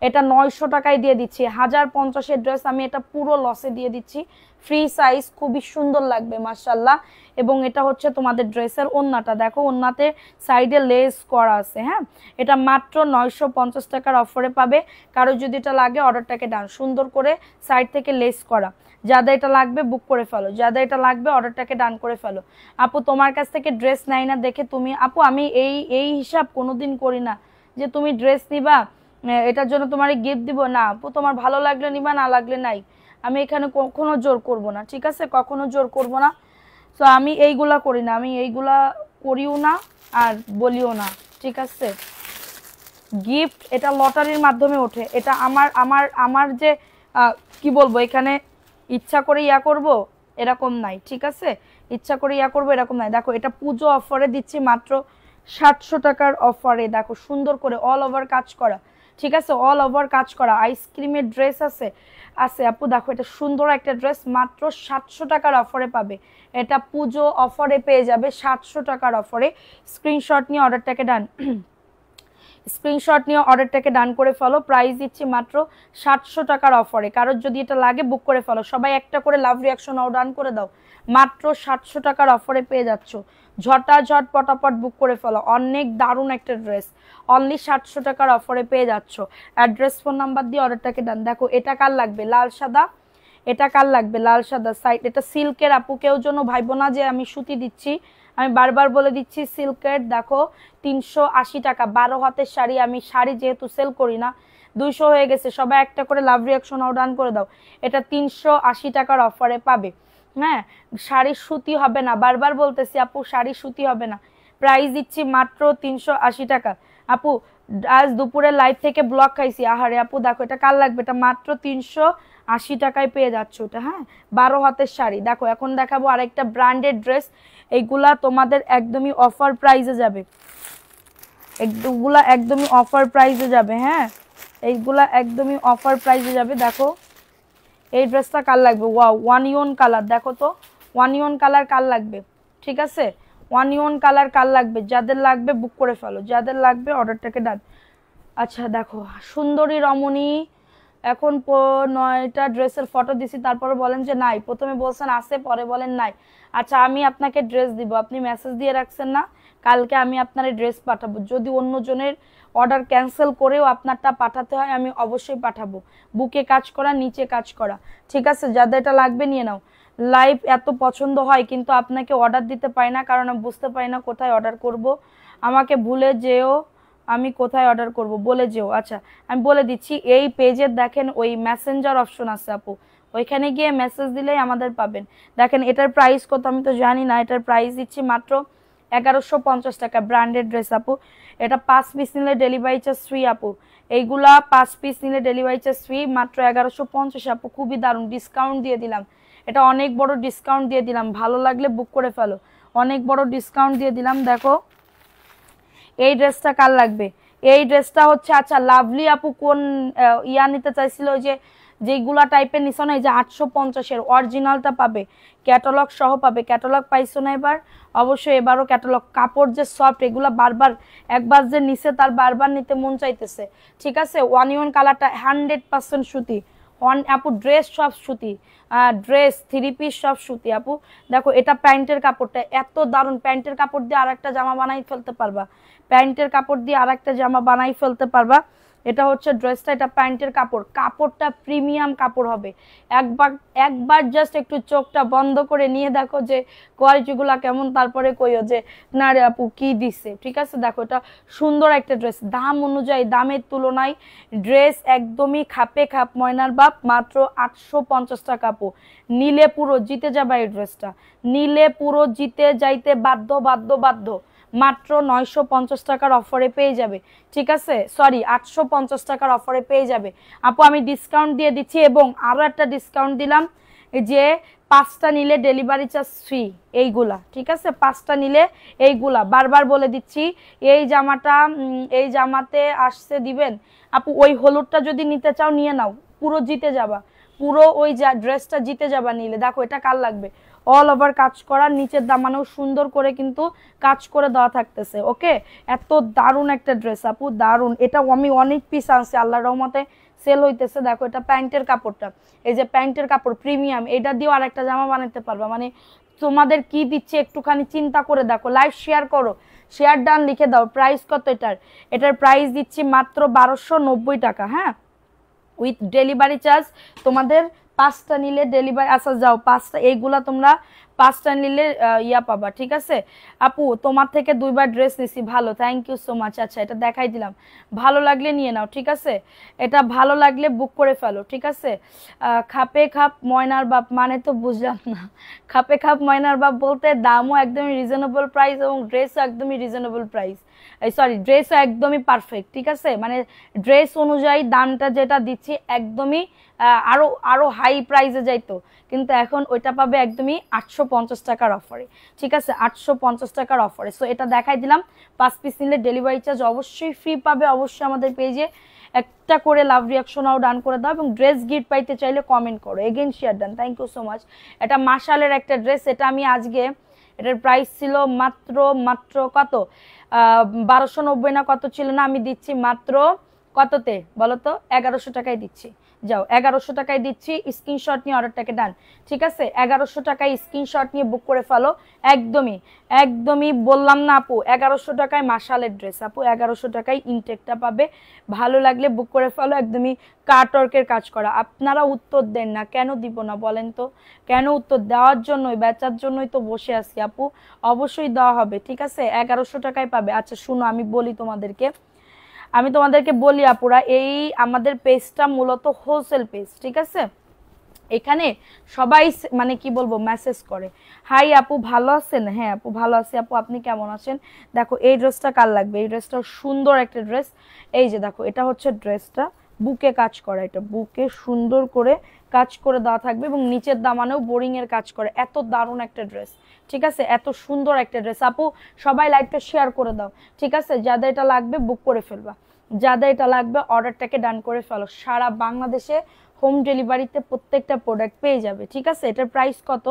এটা 900 টাকায় দিয়ে দিচ্ছি। 1050-এর ড্রেস আমি এটা পুরো লসে দিয়ে দিচ্ছি। ফ্রি সাইজ, খুবই সুন্দর লাগবে মাশাআল্লাহ। এবং এটা হচ্ছে তোমাদের ড্রেসের ওন্নাটা, দেখো ওন্নাতে সাইডে লেস করা আছে। হ্যাঁ, এটা মাত্র 950 টাকার অফারে পাবে। কারো যদি এটা লাগে অর্ডারটাকে ডান, সুন্দর করে সাইড থেকে লেস করা। যাদের এটা লাগবে বুক করে ফেলো, যাদের এটা লাগবে অর্ডারটাকে ডান করে ফেলো। আপু তোমার কাছ থেকে ড্রেস নাই না দেখে তুমি, আপু আমি এই হিসাব কোনোদিন করি না যে তুমি ড্রেস নিবা এটার জন্য তোমার গিফট দিব না। আপু তোমার ভালো লাগলে নিবা, না লাগলে নাই। আমি এখানে কখনো জোর করব না, ঠিক আছে, কখনো জোর করব না। তো আমি এইগুলা করি না, আমি এইগুলা করিও না আর বলিও না, ঠিক আছে। গিফট এটা লটারির মাধ্যমে ওঠে, এটা আমার আমার আমার যে কি বলবো, এখানে ইচ্ছা করে করব এরকম নাই, ঠিক আছে, ইচ্ছা করে করব এরকম নাই। দেখো এটা পুজো অফারে দিচ্ছি মাত্র 700 টাকার অফারে। দেখো সুন্দর করে অল ওভার কাজ করা, ঠিক আছে, অল ওভার কাজ করা। আইসক্রিমের ড্রেস আছে আপু। দেখো এটা সুন্দর একটা ড্রেস, মাত্র 700 টাকার অফারে পাবে। এটা পুজো অফারে পেয়ে যাবে 700 টাকার অফারে। স্ক্রিনশট নিয়ে অর্ডারটাকে ডান, স্ক্রিনশট নিয়ে অর্ডারটাকে ডান করে ফেলো। প্রাইস দিচ্ছি মাত্র 700 টাকার অফারে। কারোর যদি এটা লাগে বুক করে ফেলো। সবাই একটা করে লাভ রিয়াকশন ডান করে দাও। মাত্র 700 টাকার অফারে পেয়ে যাচ্ছ। ঝটাঝট পটাপট বুক করে ফেলো। অনেক দারুণ একটা ড্রেস, অনলি 700 টাকার অফারে পেয়ে যাচ্ছ। অ্যাড্রেস ফোন নাম্বার দিয়ে অর্ডারটাকে ডান। দেখো এটা কার লাগবে, লাল সাদা, এটা কার লাগবে, লাল সাদা সাইড। এটা সিল্কের আপু, কেউ জন্য ভাইবো না যে আমি সুতি দিচ্ছি, আমি বারবার বলে দিচ্ছি সিল্কের। দেখো 380 টাকা, 12 হাতের শাড়ি। আমি শাড়ি যেহেতু সেল করি না, 200 হয়ে গেছে। সবাই একটা করে লাভ রিয়াকশন ডান করে দাও। এটা 380 টাকার অফারে পাবে। হ্যাঁ, শাড়ি সুতি হবে না, বারবার বলতেছি আপু শাড়ি সুতি হবে না। প্রাইস দিচ্ছি মাত্র 380 টাকা। আপু আজ দুপুরে লাইভ থেকে ব্লক খাইছি, আহারে আপু দেখো এটা কার লাগবে, এটা মাত্র 380 টাকায় পেয়ে যাচ্ছ ওটা। হ্যাঁ, 12 হাতের শাড়ি। দেখো এখন দেখাবো আরেকটা ব্র্যান্ডেড ড্রেস, এইগুলা তোমাদের একদমই অফার প্রাইসে যাবে। এইগুলা একদমই অফার প্রাইসে যাবে। হ্যাঁ, এইগুলা একদমই অফার প্রাইসে যাবে। দেখো এই ড্রেসটা কার লাগবে? Wow, onion colour. দেখো তো ওয়ান ইয়ন কালার কার লাগবে? ঠিক আছে, ওয়ান ইয়ন কালার কার লাগবে? যাদের লাগবে বুক করে ফেলো, যাদের লাগবে অর্ডারটাকে ডান। আচ্ছা দেখো সুন্দরী রমণী, এখন 9টা ড্রেসের ফটো দিছি, তারপরে বলেন যে নাই। প্রথমে বলছেন আছে, পরে বলেন নাই। আচ্ছা আমি আপনাকে ড্রেস দিব, আপনি মেসেজ দিয়ে রাখছেন না, কালকে আমি আপনার ড্রেস পাঠাবো। যদি অন্য জনের অর্ডার ক্যান্সেল করেও আপনারটা পাঠাতে হয় আমি অবশ্যই পাঠাবো। বুকে কাজ করা, নিচে কাজ করা, ঠিক আছে? যাদের এটা লাগবে নিয়ে নাও। লাইভ এত পছন্দ হয় কিন্তু আপনাকে অর্ডার দিতে পারি না, কারণ আমি বুঝতে পারি না কোথায় অর্ডার করব। আমাকে ভুলে যেও, আমি কোথায় অর্ডার করব বলে যেও। আচ্ছা আমি বলে দিচ্ছি, এই পেজের দেখেন ওই মেসেঞ্জার অপশন আছে আপু, ওইখানে গিয়ে মেসেজ দিলেই আমাদের পাবেন। দেখেন এটার প্রাইস কত আমি তো জানি না, এটার প্রাইস দিচ্ছি মাত্র 1150 টাকা। ব্র্যান্ডেড ড্রেস আপু, এটা 5 পিস নিলে ডেলিভারি চার্জ ফ্রি আপু। এইগুলা 5 পিস নিলে ডেলিভারি চার্জ ফ্রি, মাত্র 1150 আপু। খুবই দারুণ ডিসকাউন্ট দিয়ে দিলাম, এটা অনেক বড় ডিসকাউন্ট দিয়ে দিলাম, ভালো লাগলে বুক করে ফেলো, অনেক বড় ডিসকাউন্ট দিয়ে দিলাম। দেখো এই ড্রেসটা কার লাগবে? এই ড্রেসটা হচ্ছে, আচ্ছা লাভলি আপু কোন ইয়া নিতে চাইছিল, ওই যে যেগুলা টাইপের নিছো না, এই যে 850-এর অরিজিনালটা পাবে, ক্যাটালগ সহ পাবে। ক্যাটালগ পাইছো না এবার? অবশ্যই এবারও ক্যাটালগ। কাপড় যে সফট, এগুলা বারবার একবার যে নিছে তার বারবার নিতে মন চাইতেছে, ঠিক আছে? ওয়ান ইয়ন কালারটা 100% সুতি আপু, ড্রেস সব সুতি, ড্রেস থ্রি পিস সব সুতি আপু। দেখো এটা প্যান্টের কাপড়টা এত দারুণ, প্যান্টের কাপড় দিয়ে আরেকটা জামা বানাই ফেলতে পারবা, প্যান্টের কাপড় দিয়ে আরেকটা জামা বানাই ফেলতে পারবা। এটা হচ্ছে ড্রেসটা, এটা প্যান্টের কাপড়, কাপড়টা প্রিমিয়াম কাপড় হবে। একবার একবার জাস্ট একটু চোখটা বন্ধ করে নিয়ে দেখো যে কোয়ালিটিগুলা কেমন, তারপরে কইও যে না রে আপু কি দিছে, ঠিক আছে? দেখো এটা সুন্দর একটা ড্রেস, দাম অনুযায়ী দামের তুলনায় ড্রেস একদমই খাপে খাপ। ময়নার বাপ, মাত্র 850 টাকা আপু। নিলে পুরো জিতে যাবে এই ড্রেসটা, নিলে পুরো জিতে যাইতে বাধ্য বাধ্য বাধ্য। মাত্র 950 টাকার অফারে পেয়ে যাবে, ঠিক আছে? সরি 850 টাকার অফারে পেয়ে যাবে আপু। আমি ডিসকাউন্ট দিয়ে দিচ্ছি, এবং আরো একটা ডিসকাউন্ট দিলাম, যে 5টা নিলে ডেলিভারি চার্জ ফ্রি। এইগুলা ঠিক আছে, 5টা নিলে এইগুলা বারবার বলে দিচ্ছি। এই জামাটা এই জামাতে আসছে দিবেন আপু, ওই হলুদটা যদি নিতে চাও নিয়ে নাও, পুরো জিতে যাবা, পুরো ওই ড্রেসটা জিতে যাবা নিলে। দেখো এটা কার লাগবে? অল ওভার কাজ করা, নিচের দামানেও সুন্দর করে কিন্তু কাজ করে দেওয়া থাকতেছে। ওকে, এত দারুণ একটা ড্রেস আপু, দারুণ। এটা আমি অনেক পিস আনছি, আল্লাহর রহমতে সেল হইতেছে। দেখো এটা প্যান্টের কাপড়টা, এই যে প্যান্টের কাপড় প্রিমিয়াম, এটা দিয়েও আরেকটা জামা বানাতে পারবা। মানে তোমাদের কি দিচ্ছে একটুখানি চিন্তা করে দেখো। লাইভ শেয়ার করো, শেয়ার ডান লিখে দাও। প্রাইস কত এটার? এটার প্রাইস দিচ্ছি মাত্র 1290 টাকা। হ্যাঁ, উইথ ডেলিভারি চার্জ। তোমাদের 5টা নিলে ডেলিভারি, আচ্ছা যাও 5টা, এইগুলা তোমরা 5টা নিলে ইয়া পাবা, ঠিক আছে? আপু তোমার থেকে 2বার ড্রেস নিছি, ভালো, থ্যাংক ইউ সো মাচ। আচ্ছা এটা দেখাই দিলাম, ভালো লাগলে নিয়ে নাও, ঠিক আছে? এটা ভালো লাগলে বুক করে ফেলো, ঠিক আছে? খাপে খাপ ময়নার বাপ মানে তো বুঝলাম না। খাপে খাপ ময়নার বাপ বলতে দামও একদমই রিজনেবল প্রাইস, এবং ড্রেসও একদমই রিজনেবল প্রাইস, সরি ড্রেসও একদমই পারফেক্ট, ঠিক আছে? মানে ড্রেস অনুযায়ী দামটা যেটা দিচ্ছি একদমই আরো আরো হাই প্রাইসে যাইতো, কিন্তু এখন ওইটা পাবে একদমই 850 টাকার অফারে, ঠিক আছে? 850 টাকার অফারে। সো এটা দেখাই দিলাম। 5 পিস নিলে ডেলিভারি চার্জ অবশ্যই ফ্রি পাবে। অবশ্যই আমাদের পেজে একটা করে লাভ রিয়াকশনও ডান করে দাও, এবং ড্রেস গিফট পাইতে চাইলে কমেন্ট করো। Again share done, thank you so much. এটা মাশালের একটা ড্রেস, এটা আমি আজকে, এটার প্রাইস ছিল মাত্র মাত্র কত 1290 না কত ছিল না, আমি দিচ্ছি মাত্র কততে বলো তো? 1100 টাকায় দিচ্ছি। যাও 1100 টাকায় দিচ্ছি, স্ক্রিনশট নিয়ে অর্ডারটাকে ডান, ঠিক আছে? 1100 টাকায় স্ক্রিনশট নিয়ে বুক করে ফেলো। একদমই একদমই বললাম না আপু, 1100 টাকায় মাশালের ড্রেস আপু, 1100 টাকায় ইনটেকটা পাবে। ভালো লাগলে বুক করে ফেলো, একদমই কাটওয়ার্কের কাজ করা। আপনারা উত্তর দেন না, কেন দিব না বলেন তো? কেন উত্তর দেওয়ার জন্যই, বেচার জন্যই তো বসে আছি আপু। অবশ্যই দেওয়া হবে, ঠিক আছে? 1100 টাকায় পাবে। আচ্ছা শুনো, আমি তোমাদেরকে বলি আপুরা, এই আমাদের পেজটা মূলত হোলসেল পেজ, ঠিক আছে? এখানে সবাই মানে কি বলবো মেসেজ করে, হাই আপু ভালো আছেন? হ্যাঁ আপু ভালো আছি। আপু আপনি কেমন আছেন? দেখো এই ড্রেসটা কার লাগবে? এই ড্রেসটা সুন্দর একটা ড্রেস। এই যে দেখো এটা হচ্ছে ড্রেসটা, বুকে কাজ করা, এটা বুকে সুন্দর করে কাজ করে দেওয়া থাকবে, এবং নিচের দামানেও বোরিং এর কাজ করে। এত দারুণ একটা ড্রেস, ঠিক আছে, এত সুন্দর একটা ড্রেস। আপু সবাই লাইভটা শেয়ার করে দাও, ঠিক আছে, যাদের এটা লাগবে বুক করে ফেলবা, যাদের এটা লাগবে অর্ডারটাকে ডান করে ফেলো। সারা বাংলাদেশে হোম ডেলিভারিতে প্রত্যেকটা প্রোডাক্ট পেয়ে যাবে, ঠিক আছে। এটার প্রাইস কত,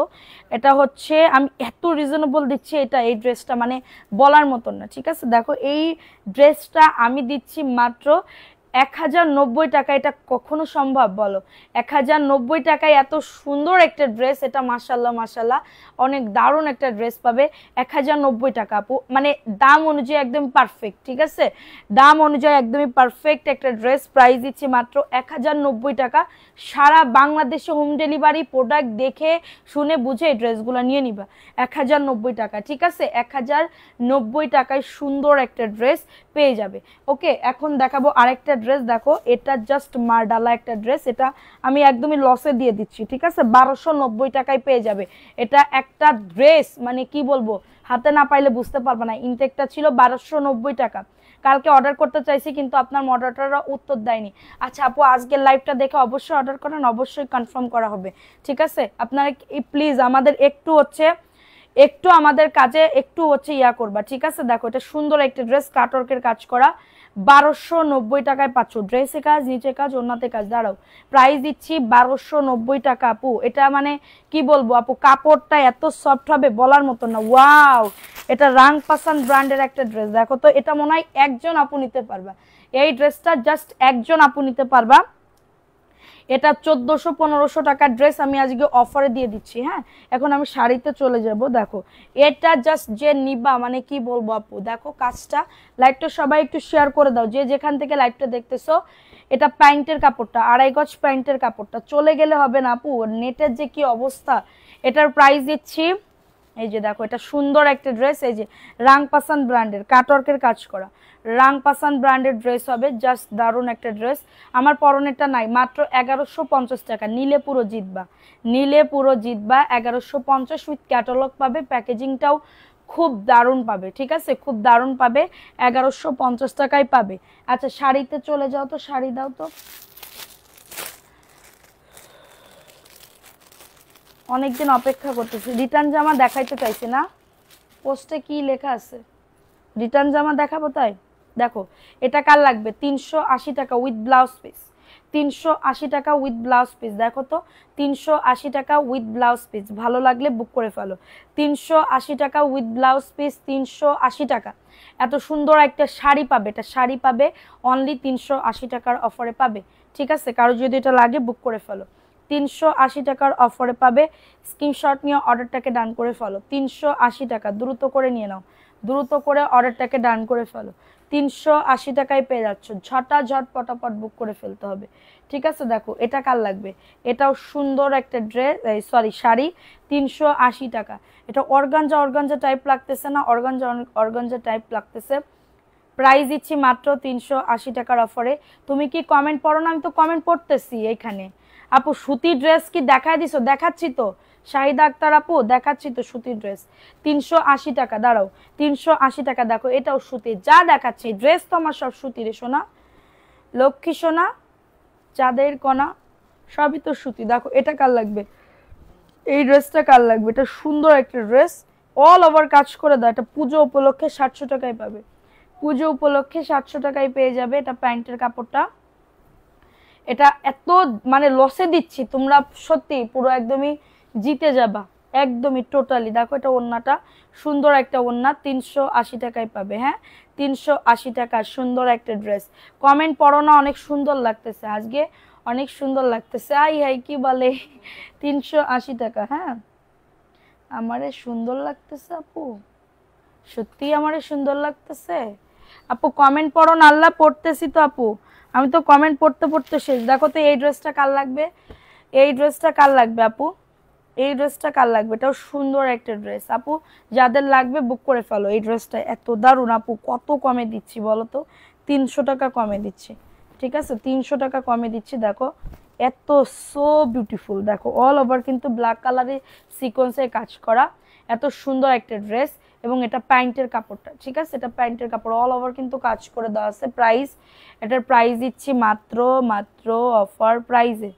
এটা হচ্ছে আমি এত রিজনেবল দিচ্ছি, এটা এই ড্রেসটা মানে বলার মতন না, ঠিক আছে। দেখো এই ড্রেসটা আমি দিচ্ছি মাত্র 1090 টাকা। এটা কখনো সম্ভব বলো? 1090 টাকায় এত সুন্দর একটা ড্রেস, এটা মাশাল্লাহ মাশাল্লাহ অনেক দারুণ একটা ড্রেস পাবে 1090 টাকা আপু, মানে দাম অনুযায়ী একদম পারফেক্ট, ঠিক আছে, দাম অনুযায়ী একদমই পারফেক্ট একটা ড্রেস। প্রাইস দিচ্ছি মাত্র 1090 টাকা। সারা বাংলাদেশে হোম ডেলিভারি, প্রোডাক্ট দেখে শুনে বুঝে এই ড্রেসগুলো নিয়ে নিবা 1090 টাকা, ঠিক আছে। 1090 টাকায় সুন্দর একটা ড্রেস পেয়ে যাবে। ওকে, এখন দেখাবো আরেকটা ড্রেস। দেখো এটা জাস্ট মারডালা একটা ড্রেস, এটা আমি একদমই লসে দিয়ে দিচ্ছি, ঠিক আছে। 1290 টাকায় পেয়ে যাবে। এটা একটা ড্রেস মানে কি বলবো, হাতে না পাইলে বুঝতে পারবে না। ইনটেকটা ছিল 1290 টাকা। কালকে অর্ডার করতে চাইছি কিন্তু আপনার মডারেটররা উত্তর দেয়নি। আচ্ছা আপু আজকের লাইভটা দেখে অবশ্যই অর্ডার করেন, অবশ্যই কনফার্ম করা হবে, ঠিক আছে। আপনারা প্লিজ আমাদের একটু আমাদের কাজে একটু হচ্ছে ইয়া করবা, ঠিক আছে। দেখো এটা সুন্দর একটা ড্রেস, কাটওয়ার্কের কাজ করা, 1290 টাকায় পাচ্ছ। ড্রেসে কাজ, নিচে কাজ, ওন্নাতে কাজ। দাঁড়াও, প্রাইস দিচ্ছি 1290 টাকা আপু। এটা মানে কি বলবো আপু, কাপড়টা এত সফট হবে বলার মতো না। ওয়াও, এটা রাং পাসান ব্র্যান্ডের একটা ড্রেস। দেখো তো এটা মনে হয় একজন আপু নিতে পারবা, এই ড্রেসটা জাস্ট একজন আপু নিতে পারবা। এটা 1400-1500 টাকার ড্রেস আমি আজকে অফারে দিয়ে দিচ্ছি। হ্যাঁ, এখন আমি শাড়িতে চলে যাব। দেখো এটা জাস্ট যে নিবা মানে কি বলবো আপু, দেখো কাজটা। লাইভটা সবাই একটু শেয়ার করে দাও, যে যেখান থেকে লাইভটা দেখতেছো। এটা প্যান্টের কাপড়টা, 2.5 গজ প্যান্টের কাপড়টা, চলে গেলে হবে না আপু, নেটের যে কি অবস্থা। এটার প্রাইস দিচ্ছি, এই যে দেখো এটা সুন্দর একটা ড্রেস, এই যে রাংপাসান ব্র্যান্ডের কাটওয়ার্কের কাজ করা রাংপাসান ব্র্যান্ডের ড্রেস হবে, জাস্ট দারুণ একটা ড্রেস। আমার পরনেরটা নাই, মাত্র 1150 টাকা। নিলে পুরো জিতবা, নিলে পুরো জিতবা। 1150 উইথ ক্যাটালগ পাবে, প্যাকেজিংটাও খুব দারুণ পাবে, ঠিক আছে, খুব দারুণ পাবে। 1150 টাকায় পাবে। আচ্ছা শাড়িতে চলে যাও তো, শাড়ি দাও তো। অনেকদিন অপেক্ষা করতেছি, রিটার্ন জামা দেখাইতে চাইছি না, পোস্টে কি লেখা আছে, রিটার্ন জামা দেখাবো তাই। দেখো এটা কার লাগবে, 380 টাকা উইথ ব্লাউজ পিস, 380 টাকা উইথ ব্লাউজ পিস। দেখো তো 380 টাকা উইথ ব্লাউজ পিস, ভালো লাগলে বুক করে ফেলো। 380 টাকা উইথ ব্লাউজ পিস, 380 টাকা। এত সুন্দর একটা শাড়ি পাবে, এটা শাড়ি পাবে অনলি 380 টাকার অফারে পাবে, ঠিক আছে। কারো যদি এটা লাগে বুক করে ফেলো, 380 টাকার অফারে পাবে। স্ক্রিনশট নিয়ে অর্ডারটাকে ডান করে ফেলো। 380 টাকা, দ্রুত করে নিয়ে নাও, দ্রুত করে অর্ডারটাকে ডান করে ফেলো। 380 টাকায় পেয়ে যাচ্ছ, ঝট পটাপট বুক করে ফেলতে হবে, ঠিক আছে। দেখো এটা কার লাগবে, এটাও সুন্দর একটা ড্রেস, শাড়ি, 380 টাকা। এটা অর্গানজা টাইপ লাগতেছে না, অর্গানজা টাইপ লাগতেছে। প্রাইস দিচ্ছি মাত্র 380 টাকার অফারে। তুমি কি কমেন্ট পড়ো না? আমি তো কমেন্ট পড়তেছি এখানে। আপু সুতির ড্রেস কি দেখায় দিছো? দেখাচ্ছি তো শাহিদা আক্তার আপু, দেখাচ্ছি তো সুতির ড্রেস 380 টাকা। দাঁড়াও, 380 টাকা। দেখো এটাও সুতির, যা দেখাচ্ছি ড্রেস তো আমার সব সুতির। সোনা, লক্ষ্মী সোনা, চাঁদের কণা, সবই তো সুতি। দেখো এটা কার লাগবে, এই ড্রেসটা কার লাগবে? এটা সুন্দর একটা ড্রেস, অল ওভার কাজ করে দাও। এটা পুজো উপলক্ষে 700 টাকায় পাবে, পুজো উপলক্ষে 700 টাকায় পেয়ে যাবে। এটা প্যান্টের কাপড়টা, এটা এত মানে লসে দিচ্ছি, তোমরা সত্যি পুরো একদমই জিতে যাবা, একদমই টোটালি। দেখো এটা ওন্নাটা, সুন্দর একটা ওন্না, 380 টাকায় পাবে। হ্যাঁ 380 টাকা, সুন্দর একটা ড্রেস। কমেন্ট পড়ো না, অনেক সুন্দর লাগতেছে আজকে, অনেক সুন্দর লাগতেছে। আই হাই কি বলে, 380 টাকা। হ্যাঁ আমারে সুন্দর লাগতেছে আপু, সত্যি আমারে সুন্দর লাগতেছে আপু। কমেন্ট পড়ো না, আল্লাহ পড়তেছি তো আপু, আমি তো কমেন্ট পড়তে পড়তে শেষ। দেখো তো এই ড্রেসটা কার লাগবে, এই ড্রেসটা কার লাগবে আপু, এই ড্রেসটা কার লাগবে? এটাও সুন্দর একটা ড্রেস আপু, যাদের লাগবে বুক করে ফেলো। এই ড্রেসটা এত দারুণ আপু, কত কমে দিচ্ছি বলো তো, 300 টাকা কমে দিচ্ছি, ঠিক আছে, 300 টাকা কমে দিচ্ছি। দেখো এত সো বিউটিফুল, দেখো অল ওভার কিন্তু ব্ল্যাক কালারের সিকোয়েন্সের কাজ করা, এত সুন্দর একটা ড্রেস। এবং এটা প্যান্টের কাপড়টা, ঠিক আছে, এটা প্যান্টের কাপড়, অল ওভার কিন্তু কাজ করে দেওয়া আছে। প্রাইস, এটার প্রাইস দিচ্ছি মাত্র অফার প্রাইসে।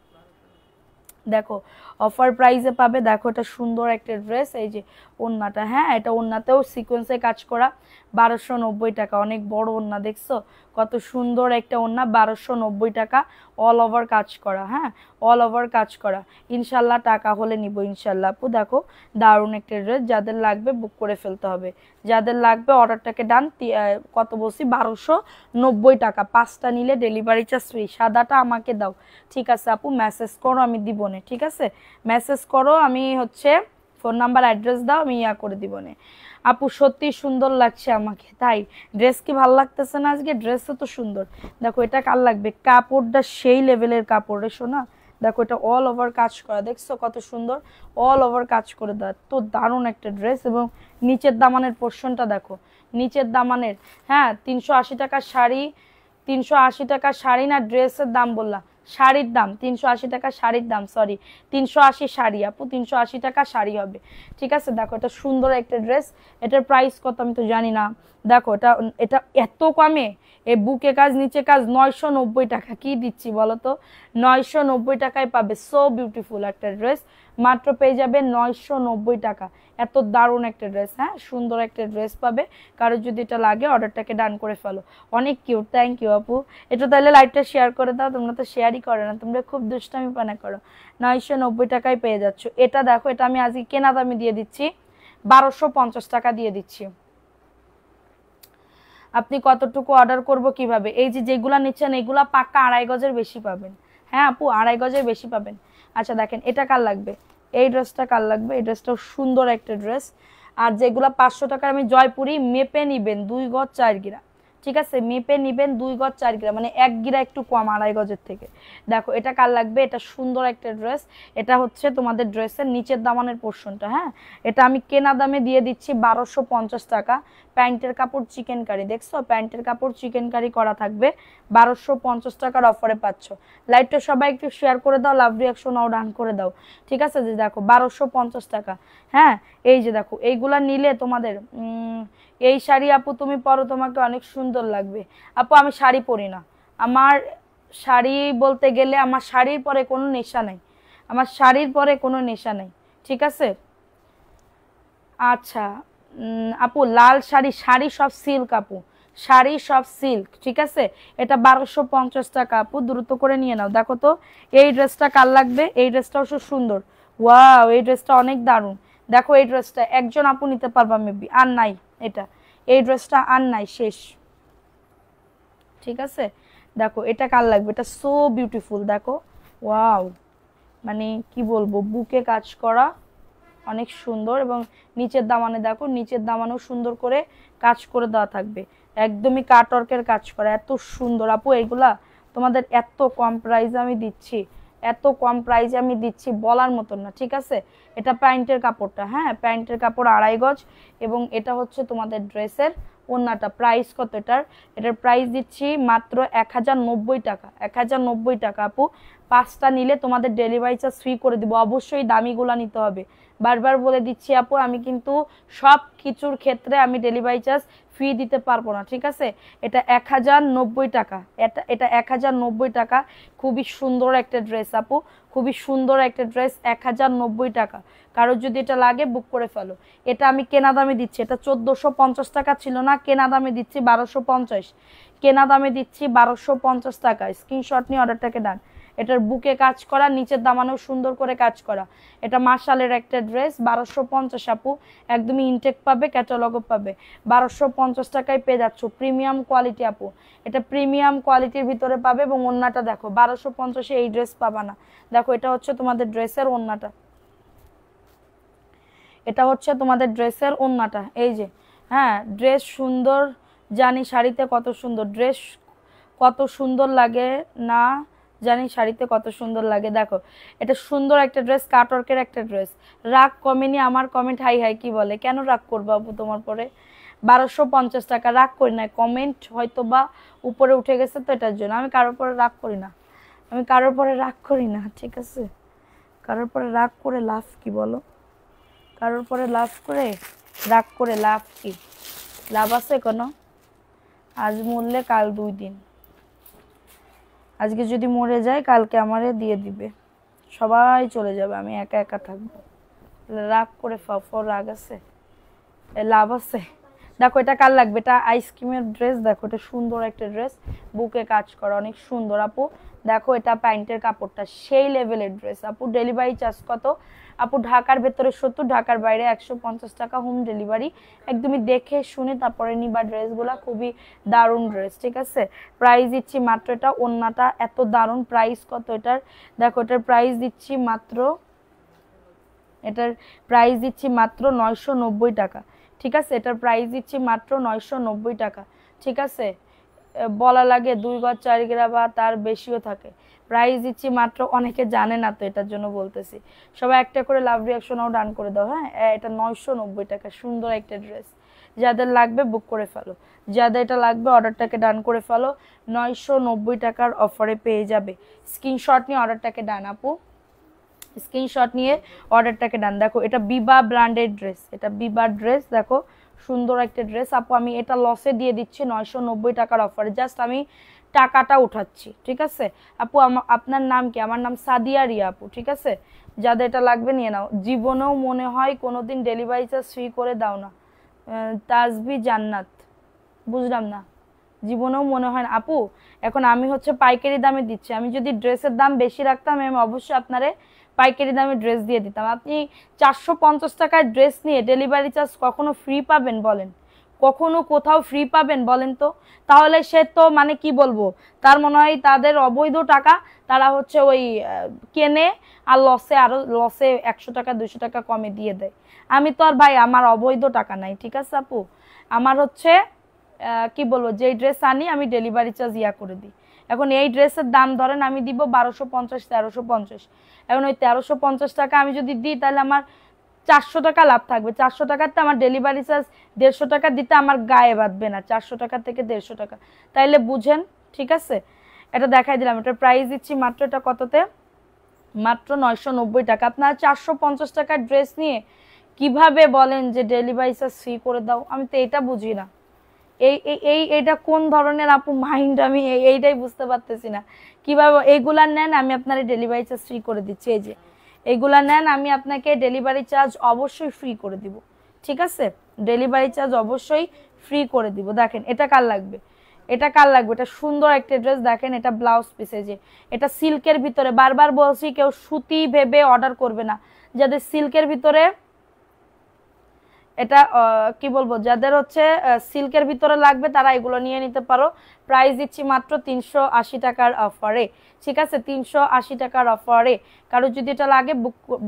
দেখো অফার প্রাইসে পাবে। দেখো এটা সুন্দর একটা ড্রেস, এই যে ওড়নাটা, হ্যাঁ এটা ওড়নাতেও সিকোয়েন্সে কাজ করা, 1290 টাকা। অনেক বড় ওড়না, দেখছো কত সুন্দর একটা ওড়না, 1290 টাকা, অল ওভার কাজ করা, হ্যাঁ অল ওভার কাজ করা। ইনশাল্লাহ টাকা হলে নিব ইনশাল্লাহ আপু। দেখো দারুণ একটা ড্রেস, যাদের লাগবে বুক করে ফেলতে হবে, যাদের লাগবে অর্ডারটাকে ডান। কত বলছি, 1290 টাকা, 5টা নিলে ডেলিভারি চার্জ ফ্রি। সাদাটা আমাকে দাও, ঠিক আছে আপু, মেসেজ করো, আমি দিব না, ঠিক আছে মেসেজ করো, আমি হচ্ছে ফোন নাম্বার অ্যাড্রেস দাও, আমি করে দিব না। আপু সত্যি সুন্দর লাগছে আমাকে, তাই ড্রেস কি ভালো লাগতেছে না আজকে? ড্রেসও তো সুন্দর। দেখো এটা কার লাগবে, কাপড়টা সেই লেভেলের কাপড় রে শোনা। দেখো এটা অল ওভার কাজ করা, দেখছো কত সুন্দর, অল ওভার কাজ করে দেয়, তো দারুণ একটা ড্রেস। এবং নিচের দামানের পোর্শনটা দেখো, নিচের দামানের, হ্যাঁ 380 টাকার শাড়ি, 380 টাকার শাড়ি না ড্রেসের দাম বললাম, শাড়ির দাম 380 টাকা, শাড়ির দাম সরি 380 শাড়ি আপু, 380 টাকা শাড়ি হবে, ঠিক আছে। দেখো এটা সুন্দর একটা ড্রেস, এটার প্রাইস কত আমি তো জানি না। দেখো এটা এটা এত কমে, এই বুকে কাজ নিচে কাজ 990 টাকা, কি দিচ্ছি বলো তো, 990 টাকায় পাবে। সো বিউটিফুল একটা ড্রেস, মাত্র পেয়ে যাবে 990 টাকা। এত দারুণ একটা ড্রেস, হ্যাঁ সুন্দর একটা ড্রেস পাবে। কারো যদি এটা লাগে অর্ডারটাকে ডান করে ফেলো। অনেক কিউট, থ্যাংক ইউ আপু। এটা তাহলে লাইভটা শেয়ার করে দাও, তোমরা তো শেয়ারই করে না, তোমরা খুব দুষ্টামি পানা করো। 990 টাকায় পেয়ে যাচ্ছ। এটা দেখো, এটা আমি আজকে কেনা দামে দিয়ে দিচ্ছি, 1250 টাকা দিয়ে দিচ্ছি। আপনি কতটুকু অর্ডার করব কিভাবে, এই যে যেগুলা নিচ্ছেন এগুলা পাক্কা 2.5 গজের বেশি পাবেন, হ্যাঁ আপু 2.5 গজের বেশি পাবেন। আচ্ছা দেখেন এটা কার লাগবে, এই ড্রেসটা কার লাগবে, এই ড্রেসটাও সুন্দর একটা ড্রেস। আর যেগুলা 500 টাকার আমি জয়পুরি, মেপে নিবেন 2 গজ 4 গিরা, ঠিক আছে মেপে নিবেন 2 গজ 4 গিরা, মানে 1 গিরা একটু কম 2.5 গজের থেকে। দেখো এটা কার লাগবে, এটা সুন্দর একটা ড্রেস, এটা হচ্ছে তোমাদের ড্রেসের নিচের দামানের পোর্শনটা, হ্যাঁ এটা আমি কেনা দামে দিয়ে দিচ্ছি 1250 টাকা। প্যান্টের কাপড় চিকেন কারি, দেখছো প্যান্টের কাপড় চিকেন কারি করা থাকবে, 1250 টাকার অফারে পাচ্ছ। লাইভটা সবাই একটু শেয়ার করে দাও, লাভ রিয়াকশন আও ডান করে দাও, ঠিক আছে। যে দেখো 1250 টাকা, হ্যাঁ এই যে দেখো এইগুলা নিলে তোমাদের এই শাড়ি আপু তুমি পরো, তোমাকে অনেক সুন্দর লাগবে। আপু আমি শাড়ি পরি না, আমার শাড়ি বলতে গেলে আমার শাড়ির পরে কোনো নেশা নাই, আমার শাড়ির পরে কোনো নেশা নাই, ঠিক আছে। আচ্ছা আপু লাল শাড়ি, শাড়ি সব সিল্ক আপু, শাড়ি সব সিল্ক, ঠিক আছে। এটা 1250 টাকা আপু, দ্রুত করে নিয়ে নাও। দেখো তো এই ড্রেসটা কার লাগবে, এই ড্রেসটাও খুব সুন্দর, ওয়াও এই ড্রেসটা অনেক দারুণ। দেখো এই ড্রেসটা একজন আপু নিতে পারবা মেবি, আর নাই এটা, এই ড্রেসটা আর নাই, শেষ, ঠিক আছে। দেখো এটা কার লাগবে, এটা সো বিউটিফুল, দেখো ওয়াও, মানে কি বলবো, বুকে কাজ করা অনেক সুন্দর। এবং নিচের দামানে দেখো, নিচের দামানেও সুন্দর করে কাজ করে দেওয়া থাকবে, একদমই কাটওয়ার্কের কাজ করা, এত সুন্দর আপু। এগুলা তোমাদের এত কম প্রাইসে আমি দিচ্ছি, এত কম প্রাইসে আমি দিচ্ছি বলার মতন না, ঠিক আছে। এটা প্যান্টের কাপড়টা, হ্যাঁ প্যান্টের কাপড় 2.5 গজ, এবং এটা হচ্ছে তোমাদের ড্রেসের ওন্নাটা। প্রাইস কত এটার, এটার প্রাইস দিচ্ছি মাত্র 1090 টাকা, 1090 টাকা আপু। 5টা নিলে তোমাদের ডেলিভারি চার্জ ফ্রি করে দিব, অবশ্যই দামিগুলা নিতে হবে। বারবার বলে দিচ্ছি আপু, আমি কিন্তু সব কিছুর ক্ষেত্রে আমি ডেলিভারি চার্জ ফ্রি দিতে পারবো না, ঠিক আছে। এটা 1090 টাকা, এটা 1090 টাকা। খুবই সুন্দর একটা ড্রেস আপু, খুবই সুন্দর একটা ড্রেস, 1090 টাকা। কারোর যদি এটা লাগে বুক করে ফেলো। এটা আমি কেনা দামে দিচ্ছি, এটা 1450 টাকা ছিল না, কেনা দামে দিচ্ছি 1250, কেনা দামে দিচ্ছি 1250 টাকা। স্ক্রিনশট নিয়ে অর্ডারটাকে ডান। এটার বুকে কাজ করা, নিচের দামানেও সুন্দর করে কাজ করা, এটা মাশালের একটা ড্রেস, 1250 আপু। একদমই ইনটেক পাবে, ক্যাটালগও পাবে, 1250 টাকায় পেয়ে যাচ্ছ, প্রিমিয়াম কোয়ালিটি আপু। এটা প্রিমিয়াম কোয়ালিটির ভিতরে পাবে। এবং ওন্নাটা দেখো, 1250-এ এই ড্রেস পাবা না। দেখো এটা হচ্ছে তোমাদের ড্রেসের ওন্নাটা, এটা হচ্ছে তোমাদের ড্রেসের ওন্নাটা, এই যে, হ্যাঁ ড্রেস সুন্দর, জানি শাড়িতে কত সুন্দর ড্রেস, কত সুন্দর লাগে না জানি শাড়িতে কত সুন্দর লাগে। দেখো এটা সুন্দর একটা ড্রেস, কাটওয়ার্কের একটা ড্রেস। রাগ কমেনি আমার, কমেন্ট হাই হাই কি বলে, কেন রাগ করবো আপু তোমার পরে, 1250 টাকা, রাগ করি না, কমেন্ট হয়তো বা উপরে উঠে গেছে তো এটার জন্য। আমি কারোর পরে রাগ করি না, আমি কারোর পরে রাগ করি না, ঠিক আছে। কারোর পরে রাগ করে লাভ কি বলো, কারোর পরে লাভ করে রাগ করে লাভ কি, লাভ আছে কোনো? আজ মরলে কাল 2 দিন, আজকে যদি মরে যায় কালকে আমারে দিয়ে দিবে, সবাই চলে যাবে, আমি একা একা থাকবো। রাগ করে রাগ আছে, লাভ আছে। দেখো এটা কার লাগবে, এটা আইসক্রিমের ড্রেস। দেখো এটা সুন্দর একটা ড্রেস, বুকে কাজ করা, অনেক সুন্দর আপু। দেখো এটা প্যান্টের কাপড়টা সেই লেভেলের ড্রেস আপু। ডেলিভারি চার্জ কত আপু? ঢাকার ভেতরে 70, ঢাকার বাইরে 150 টাকা হোম ডেলিভারি। একদমই দেখে শুনে তারপরে নিবা ড্রেসগুলা, খুবই দারুণ ড্রেস, ঠিক আছে। প্রাইস দিচ্ছি মাত্র, এটা ওন্নাটা এত দারুণ। প্রাইস কত এটার? দেখো এটার প্রাইস দিচ্ছি মাত্র, এটার প্রাইস দিচ্ছি মাত্র 990 টাকা, ঠিক আছে। এটার প্রাইস দিচ্ছি মাত্র 990 টাকা, ঠিক আছে। বলা লাগে 2 গজ 4 গ্রা বা তার বেশিও থাকে। প্রাইস দিচ্ছি মাত্র, অনেকে জানে না তো এটার জন্য বলতেছি। সবাই একটা করে লাভ রিয়াকশনও ডান করে দাও, হ্যাঁ। এটা 990 টাকা, সুন্দর একটা ড্রেস। যাদের লাগবে বুক করে ফেলো, যাদের এটা লাগবে অর্ডারটাকে ডান করে ফেলো। 990 টাকার অফারে পেয়ে যাবে। স্ক্রিনশট নিয়ে অর্ডারটাকে ডান আপু, স্ক্রিনশট নিয়ে অর্ডারটাকে ডান। দেখো এটা বিবা ব্র্যান্ডের ড্রেস, এটা বিবা ড্রেস। দেখো সুন্দর একটা ড্রেস আপু। আমি এটা লসে দিয়ে দিচ্ছি 990 টাকার অফারে, জাস্ট আমি টাকাটা উঠাচ্ছি, ঠিক আছে আপু। আপনার নাম কি? আমার নাম সাদিয়া রিয়া আপু, ঠিক আছে। যাদের এটা লাগবে নিয়ে নাও। জীবনেও মনে হয় কোনোদিন ডেলিভারি চার্জ ফ্রি করে দাও না, তাজবি জান্নাত। বুঝলাম না, জীবনেও মনে হয় না আপু। এখন আমি হচ্ছে পাইকারি দামে দিচ্ছি, আমি যদি ড্রেসের দাম বেশি রাখতাম আমি অবশ্যই আপনারে পাইকারি দামে ড্রেস দিয়ে দিতাম। আপনি 450 টাকার ড্রেস নিয়ে ডেলিভারি চার্জ কখনো ফ্রি পাবেন বলেন? কখনো কোথাও ফ্রি পাবেন বলেন তো? তাহলে সে তো মানে কি বলবো, তার মনে হয় তাদের অবৈধ টাকা, তারা হচ্ছে ওই কেনে আর লসে, আরো লসে 100 টাকা 200 টাকা কমে দিয়ে দেয়। আমি তো আর ভাই, আমার অবৈধ টাকা নাই, ঠিক আছে আপু। আমার হচ্ছে কি বলবো, যে ড্রেস আনি আমি ডেলিভারি চার্জ ইয়া করে দিই। এখন এই ড্রেসের দাম ধরেন আমি দিব 1250, 1350। এখন ওই 1350 টাকা আমি যদি দিই তাহলে আমার 400 টাকা লাভ থাকবে। 400 টাকাতে আমার ডেলিভারি চার্জ 150 টাকা দিতে আমার গায়ে বাঁধবে না, 400 টাকা থেকে 150 টাকা। তাইলে বুঝেন, ঠিক আছে। এটা দেখাই দিলাম, এটার প্রাইস দিচ্ছি মাত্র, এটা কততে? মাত্র 990 টাকা। আপনারা 450 টাকার ড্রেস নিয়ে কিভাবে বলেন যে ডেলিভারি চার্জ ফ্রি করে দাও? আমি তো এটা বুঝি না। এইটা কোন ধরনের আপু মাইন্ড, আমি এইটাই বুঝতে পারতেছি না। কিভাবে এইগুলা নেন, আমি আপনার ডেলিভারি চার্জ ফ্রি করে দিচ্ছি। এই যে এইগুলা নেন, আমি আপনাকে ডেলিভারি চার্জ অবশ্যই ফ্রি করে দিব, ঠিক আছে। ডেলিভারি চার্জ অবশ্যই ফ্রি করে দিব। দেখেন এটা কার লাগবে, এটা কার লাগবে? এটা সুন্দর একটা ড্রেস। দেখেন এটা ব্লাউজ পিসে, যে এটা সিল্কের ভিতরে। বারবার বলছি কেউ সুতি ভেবে অর্ডার করবে না। যাদের সিল্কের ভিতরে, এটা কি বলবো, যাদের হচ্ছে সিল্কের ভিতরে লাগবে তারা এগুলো নিয়ে নিতে পারো। প্রাইস দিচ্ছি মাত্র 380 টাকার অফারে, ঠিক আছে। 380 টাকার অফারে কারো যদি এটা লাগে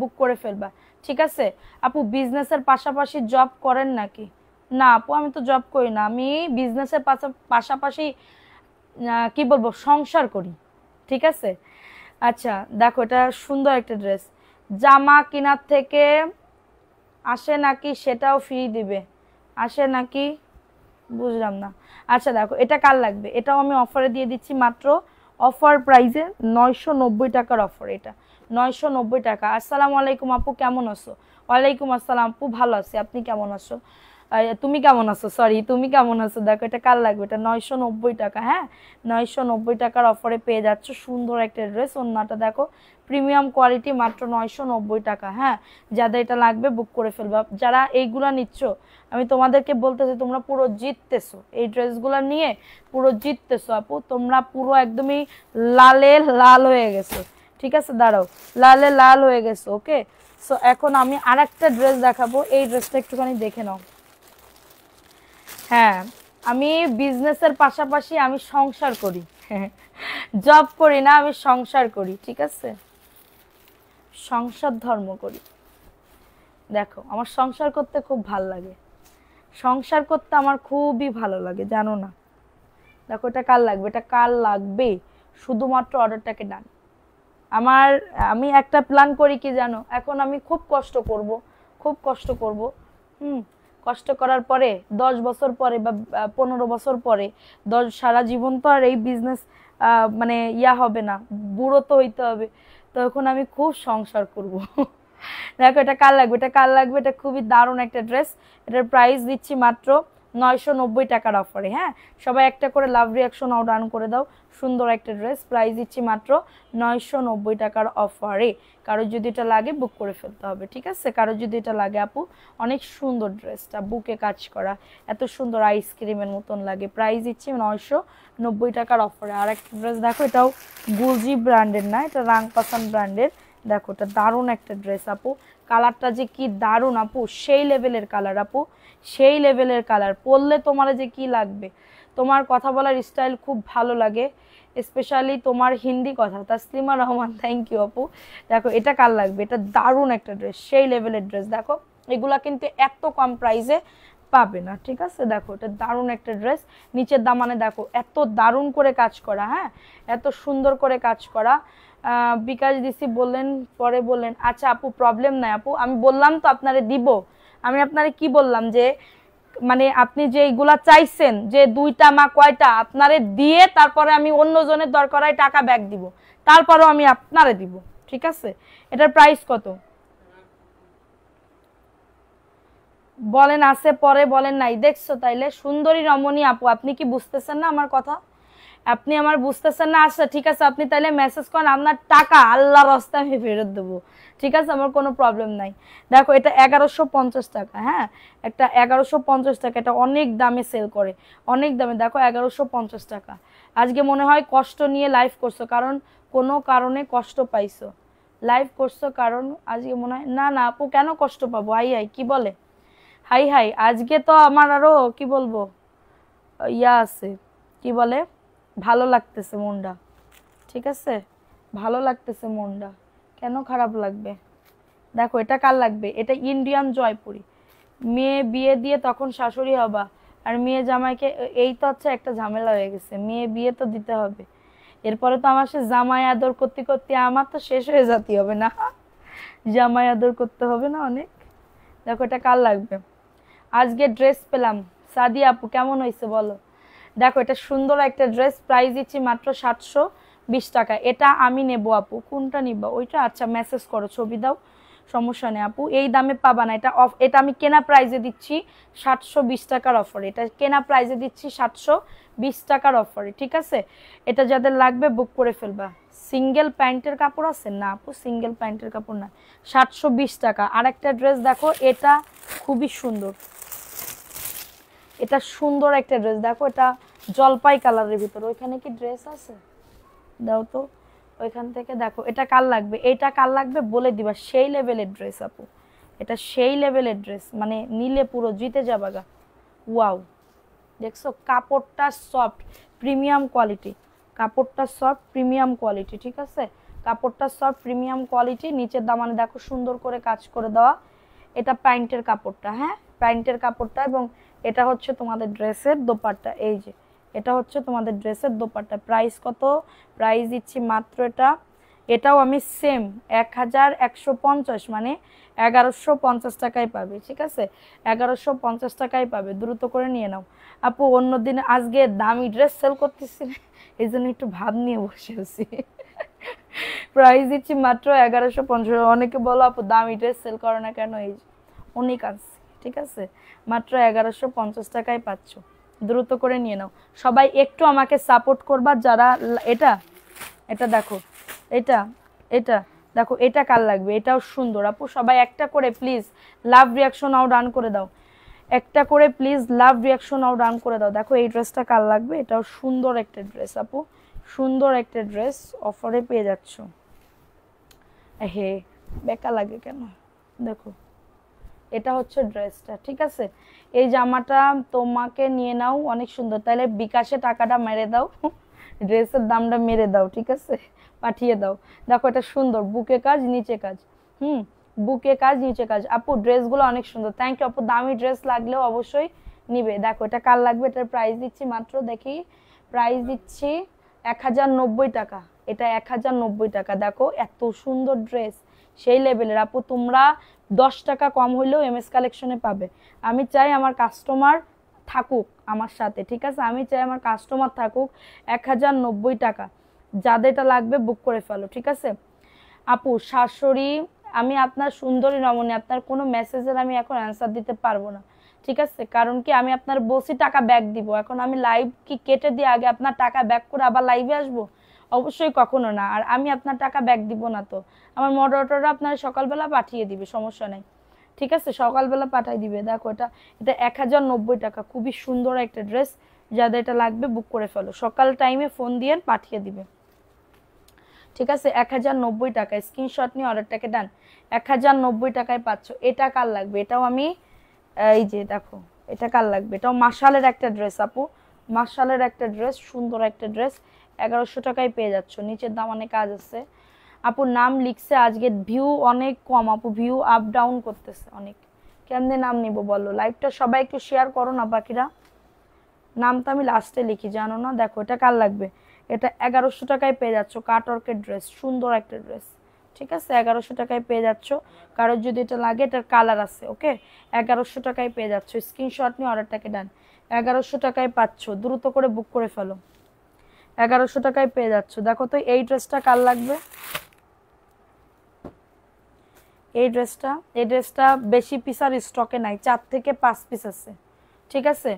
বুক করে ফেলবা, ঠিক আছে আপু। বিজনেসের পাশাপাশি জব করেন নাকি? না আপু, আমি তো জব করি না, আমি বিজনেসের পাশাপাশি কি বলবো, সংসার করি, ঠিক আছে। আচ্ছা দেখো এটা সুন্দর একটা ড্রেস। জামা কেনার থেকে আসে নাকি সেটাও ফ্রি দিবে? আসে নাকি বুঝলাম না। আচ্ছা দেখো এটা কার লাগবে, এটাও আমি অফারে দিয়ে দিচ্ছি মাত্র, অফার প্রাইসে 990 টাকার অফার। এটা 990 টাকা। আসসালামু আলাইকুম আপু, কেমন আছো? ওয়ালাইকুম আসসালাম আপু, ভালো আছি, আপনি কেমন আছো? তুমি কেমন আছো, সরি তুমি কেমন আছো? দেখো এটা কার লাগবে, এটা 990 টাকা, হ্যাঁ 990 টাকার অফারে পেয়ে যাচ্ছ সুন্দর একটা ড্রেস। ওন্নাটা দেখো প্রিমিয়াম কোয়ালিটি, মাত্র 990 টাকা, হ্যাঁ। যাদের এটা লাগবে বুক করে ফেলবা। যারা এইগুলা নিচ্ছ আমি তোমাদেরকে বলতেছি তোমরা পুরো জিততেছো, এই ড্রেসগুলা নিয়ে পুরো জিততেছো আপু। তোমরা পুরো একদমই লালে লাল হয়ে গেছো, ঠিক আছে। দাঁড়াও, লালে লাল হয়ে গেছো, ওকে। সো এখন আমি আরেকটা ড্রেস দেখাবো, এই ড্রেসটা একটুখানি দেখে নাও। হ্যাঁ, আমি বিজনেসের পাশাপাশি আমি সংসার করি, জব করি না, আমি সংসার করি, ঠিক আছে। সংসার ধর্ম করি। দেখো আমার সংসার করতে খুব ভালো লাগে, সংসার করতে আমার খুবই ভালো লাগে, জানো না। দেখো এটা কার লাগবে, এটা কার লাগবে, শুধুমাত্র অর্ডারটাকে ডান। আমি একটা প্ল্যান করি কি জানো, এখন আমি খুব কষ্ট করব, খুব কষ্ট করব। কষ্ট করার পরে 10 বছর পরে বা 15 বছর পরে, সারা জীবন তো আর এই বিজনেস মানে ইয়া হবে না, বুড়ো তো হইতে হবে। তখন আমি খুব সংসার করব। দেখো এটা কার লাগবে, এটা কার লাগবে, এটা খুবই দারুণ একটা ড্রেস। এটার প্রাইস দিচ্ছি মাত্র 990 টাকার অফারে। হ্যাঁ, সবাই একটা করে লাভ রিয়াকশন নাও ডান করে দাও। সুন্দর একটা ড্রেস, প্রাইস দিচ্ছি মাত্র 990 টাকার অফারে। কারো যদি এটা লাগে বুক করে ফেলতে হবে, ঠিক আছে? কারো যদি এটা লাগে আপু, অনেক সুন্দর ড্রেসটা, বুকে কাজ করা, এত সুন্দর আইসক্রিমের মতন লাগে। প্রাইস দিচ্ছি 990 টাকার অফারে। আর একটা ড্রেস দেখো, এটাও গুলজি ব্র্যান্ডের না, এটা রাংপাসান ব্র্যান্ডের। দেখো এটা দারুণ একটা ড্রেস আপু, কালারটা যে কি দারুণ আপু, সেই লেভেলের কালার আপু, সেই লেভেলের কালার। পরলে তোমার যে কি লাগবে, তোমার কথা বলার স্টাইল খুব ভালো লাগে, স্পেশালি তোমার হিন্দি কথা। তাসলিমা রহমান, থ্যাংক ইউ আপু। দেখো এটা কার লাগবে, এটা দারুণ একটা ড্রেস, সেই লেভেলের ড্রেস। দেখো এগুলা কিন্তু এত কম প্রাইসে পাবে না, ঠিক আছে? দেখো এটা দারুণ একটা ড্রেস, নিচের দামানে দেখো এত দারুণ করে কাজ করা, হ্যাঁ, এত সুন্দর করে কাজ করা। বিকাশ দিছি বললেন, পরে বললেন, আচ্ছা আপু প্রবলেম নাই আপু, আমি বললাম তো আপনারে দিব। আমি আপনারে কি বললাম যে মানে আপনি যে এইগুলা চাইছেন যে 2টা মা কয়টা আপনারে দিয়ে তারপরে আমি অন্যজনের দরকার হয় টাকা ব্যাক দিব, তারপরেও আমি আপনারে দিব, ঠিক আছে? এটার প্রাইস কত বলেন? আছে পরে বলেন নাই, দেখছো? তাইলে সুন্দরী রমণী আপু, আপনি কি বুঝতেছেন না আমার কথা? আপনি আমার বুঝতেছেন না? আচ্ছা ঠিক আছে, আপনি তাহলে মেসেজ করেন, আপনার টাকা আল্লাহর রাস্তায় আমি ফেরত দেবো, ঠিক আছে? আমার কোনো প্রবলেম নাই। দেখো এটা 1150 টাকা, হ্যাঁ, একটা 1150 টাকা, এটা অনেক দামে সেল করে, অনেক দামে। দেখো 1150 টাকা। আজকে মনে হয় কষ্ট নিয়ে লাইভ করছো, কারণ কোনো কারণে কষ্ট পাইছো, লাইভ করছো কারণ আজকে মনে হয়। না না আপু, কেন কষ্ট পাবো? হাই হাই কি বলে, হাই হাই, আজকে তো আমার আরো কি বলবো ইয়া আছে, কি বলে, ভালো লাগতেছে মনটা, ঠিক আছে? ভালো লাগতেছে মনটা, কেন খারাপ লাগবে? দেখো এটা কার লাগবে, এটা ইন্ডিয়ান জয়পুরি। মেয়ে বিয়ে দিয়ে তখন শাশুড়ি হবা, আর মেয়ে জামাইকে, এই তো হচ্ছে একটা ঝামেলা হয়ে গেছে, মেয়ে বিয়ে তো দিতে হবে, এরপরে তো আমার সে জামাই আদর করতে করতে আমার তো শেষ হয়ে যেতে হবে না, জামাই আদর করতে হবে না অনেক। দেখো এটা কার লাগবে, আজকে ড্রেস পেলাম। সাদিয়া আপু কেমন হয়েছে বলো? দেখো এটা সুন্দর একটা ড্রেস, প্রাইস দিচ্ছি মাত্র 720 টাকা। এটা আমি নেব আপু, কোনটা নিবা? ওইটা, আচ্ছা মেসেজ করো, ছবি দাও, সমস্যা নেই আপু, এই দামে পাবা না। এটা এটা আমি কেনা প্রাইজে দিচ্ছি 720 টাকার অফারে, এটা কেনা প্রাইজে দিচ্ছি 720 টাকার অফারে, ঠিক আছে? এটা যাদের লাগবে বুক করে ফেলবা। সিঙ্গেল প্যান্টের কাপড় আছে না আপু? সিঙ্গেল প্যান্টের কাপড় না, 720 টাকা। আর একটা ড্রেস দেখো, এটা খুবই সুন্দর, এটা সুন্দর একটা ড্রেস। দেখো এটা জলপাই কালারের ভিতর, ওইখানে কি ড্রেস আছে? দাও তো ওইখান থেকে। দেখো এটা কার লাগবে, এটা কার লাগবে বলে দিবা, সেই লেভেলের ড্রেস আপু, এটা সেই লেভেলের ড্রেস, মানে নিলে পুরো জিতে যাবা গা। ওয়াও, দেখছো কাপড়টা সফট প্রিমিয়াম কোয়ালিটি, কাপড়টা সফট প্রিমিয়াম কোয়ালিটি, ঠিক আছে? কাপড়টা সফট প্রিমিয়াম কোয়ালিটি, নিচের দামানে দেখো সুন্দর করে কাজ করে দেওয়া। এটা প্যান্টের কাপড়টা, হ্যাঁ প্যান্টের কাপড়টা, এবং এটা হচ্ছে তোমাদের ড্রেসের দোপাট্টা। এই যে এটা হচ্ছে তোমাদের ড্রেসের দোপাট্টা। প্রাইস কত? প্রাইস দিচ্ছি মাত্র, এটাও আমি সেম 1150, মানে 1150 টাকায় পাবে, ঠিক আছে? 1150 টাকায় পাবে, দ্রুত করে নিয়ে নাও আপু। অন্যদিন আজকে দামি ড্রেস সেল করতেছি, এই জন্য একটু ভাব নিয়ে বসে আছি। প্রাইস দিচ্ছি মাত্র 1150। অনেকে বলো আপু দামি ড্রেস সেল করো না কেন, এই অনেক আছে, ঠিক আছে? মাত্র 1150 টাকায় পাচ্ছ, দ্রুত করে নিয়ে নাও সবাই। একটু আমাকে সাপোর্ট করবা যারা। এটা এটা দেখো, এটা এটা দেখো, এটা কার লাগবে? এটাও সুন্দর আপু, সবাই একটা করে প্লিজ লাভ রিয়াকশন নাও ডান করে দাও, একটা করে প্লিজ লাভ রিয়াকশন নাও ডান করে দাও। দেখো এই ড্রেসটা কার লাগবে, এটাও সুন্দর একটা ড্রেস আপু, সুন্দর একটা ড্রেস, অফারে পেয়ে যাচ্ছ। হে বেকা লাগে কেন? দেখো এটা হচ্ছে ড্রেসটা, ঠিক আছে? এই জামাটা তোমাকে নিয়ে নাও, অনেক সুন্দর। তাহলে বিকাশে টাকাটা মেরে দাও, ড্রেসের দামটা মেরে দাও, ঠিক আছে? পাঠিয়ে দাও। দেখো এটা সুন্দর, বুকে কাজ নিচে কাজ, বুকে কাজ নিচে কাজ। আপু ড্রেসগুলো অনেক সুন্দর, থ্যাংক ইউ আপু। দামি ড্রেস লাগলেও অবশ্যই নিবে। দেখো এটা কার লাগবে, এটার প্রাইস দিচ্ছি মাত্র, দেখি প্রাইস দিচ্ছি 1090 টাকা, এটা 1090 টাকা। দেখো এত সুন্দর ড্রেস, সেই লেভেলের আপু। তোমরা 10 টাকা কম হইলেও এমএস কালেকশনে পাবে। আমি চাই আমার কাস্টমার থাকুক আমার সাথে, ঠিক আছে? আমি চাই আমার কাস্টমার থাকুক। 1090 টাকা, যাদেরটা লাগবে বুক করে ফেলো, ঠিক আছে? আপু শাশুড়ি, আমি আপনার সুন্দরী রমণী, আপনার কোনো মেসেজের আমি এখন অ্যান্সার দিতে পারবো না, ঠিক আছে, কারণ কি আমি আপনার বসি টাকা ব্যাক দিব, এখন আমি লাইভ কি কেটে দিয়ে আগে আপনার টাকা ব্যাক করে আবার লাইভে আসবো? অবশ্যই কখনো না। আর আমি আপনার টাকা ব্যাক দিব না, তো আমার মডারেটররা আপনার সকালবেলা পাঠিয়ে দিবে, সমস্যা নাই। ঠিক আছে, সকালবেলা পাঠিয়ে দিবে। দেখো এটা এটা 1090 টাকা, খুবই সুন্দর একটা ড্রেস। যাদের এটা লাগবে বুক করে ফেলো, সকাল টাইমে ফোন দিয়ে পাঠিয়ে দিবে। ঠিক আছে, 1090 টাকা, স্ক্রিনশট নিয়ে অর্ডারটাকে ডান। 1090 টাকায় পাচ্ছ। এটা কার লাগবে? এটাও আমি, এই যে দেখো, এটা কার লাগবে? এটাও মাশালের একটা ড্রেস আপু, মাশালের একটা ড্রেস, সুন্দর একটা ড্রেস। 1100 টাকায় পেয়ে যাচ্ছ, নিচের দামানে কাজ আছে। আপু নাম লিখছে, আজকে ভিউ অনেক কম আপু, ভিউ আপ ডাউন করতেছে অনেক। কেমনে নাম নিব বলো? লাইভটা সবাই একটু শেয়ার করো না বাকিরা। নামটা আমি লাস্টে লিখি, জানো না? দেখো এটা কার লাগবে? এটা 1100 টাকায় পেয়ে যাচ্ছ, কাটওয়ার্কের ড্রেস, সুন্দর একটা ড্রেস। ঠিক আছে, 1100 টাকায় পেয়ে যাচ্ছ। কারোর যদি এটা লাগে, এটার কালার আছে, ওকে। 1100 টাকায় পেয়ে যাচ্ছ, স্ক্রিনশট নিয়ে অর্ডারটাকে ডান। 1100 টাকায় পাচ্ছ, দ্রুত করে বুক করে ফেলো। 1100 টাকায় পেয়ে যাচ্ছ। দেখো তো এই ড্রেসটা কার লাগবে? এই ড্রেসটা বেশি পিস আর স্টকে নাই, 4 থেকে 5 পিস আছে। ঠিক আছে,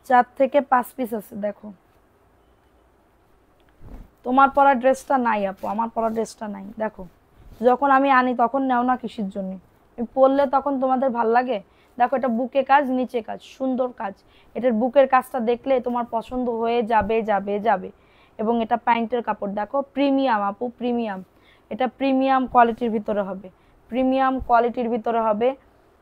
4 থেকে 5 পিস আছে। দেখো তোমার পরা ড্রেসটা নাই আপু, আমার পরা ড্রেসটা নাই। দেখো যখন আমি আনি তখন নেও না কিসের জন্য? পরলে তখন তোমাদের ভাল লাগে। দেখো এটা বুকে কাজ, নিচে কাজ, সুন্দর কাজ। এটার বুকের কাজটা দেখলে তোমার পছন্দ হয়ে যাবে যাবে যাবে। এবং এটা প্যান্টের কাপড় দেখো, প্রিমিয়াম আপু, প্রিমিয়াম। এটা প্রিমিয়াম কোয়ালিটির ভিতরে হবে, প্রিমিয়াম কোয়ালিটির ভিতরে হবে।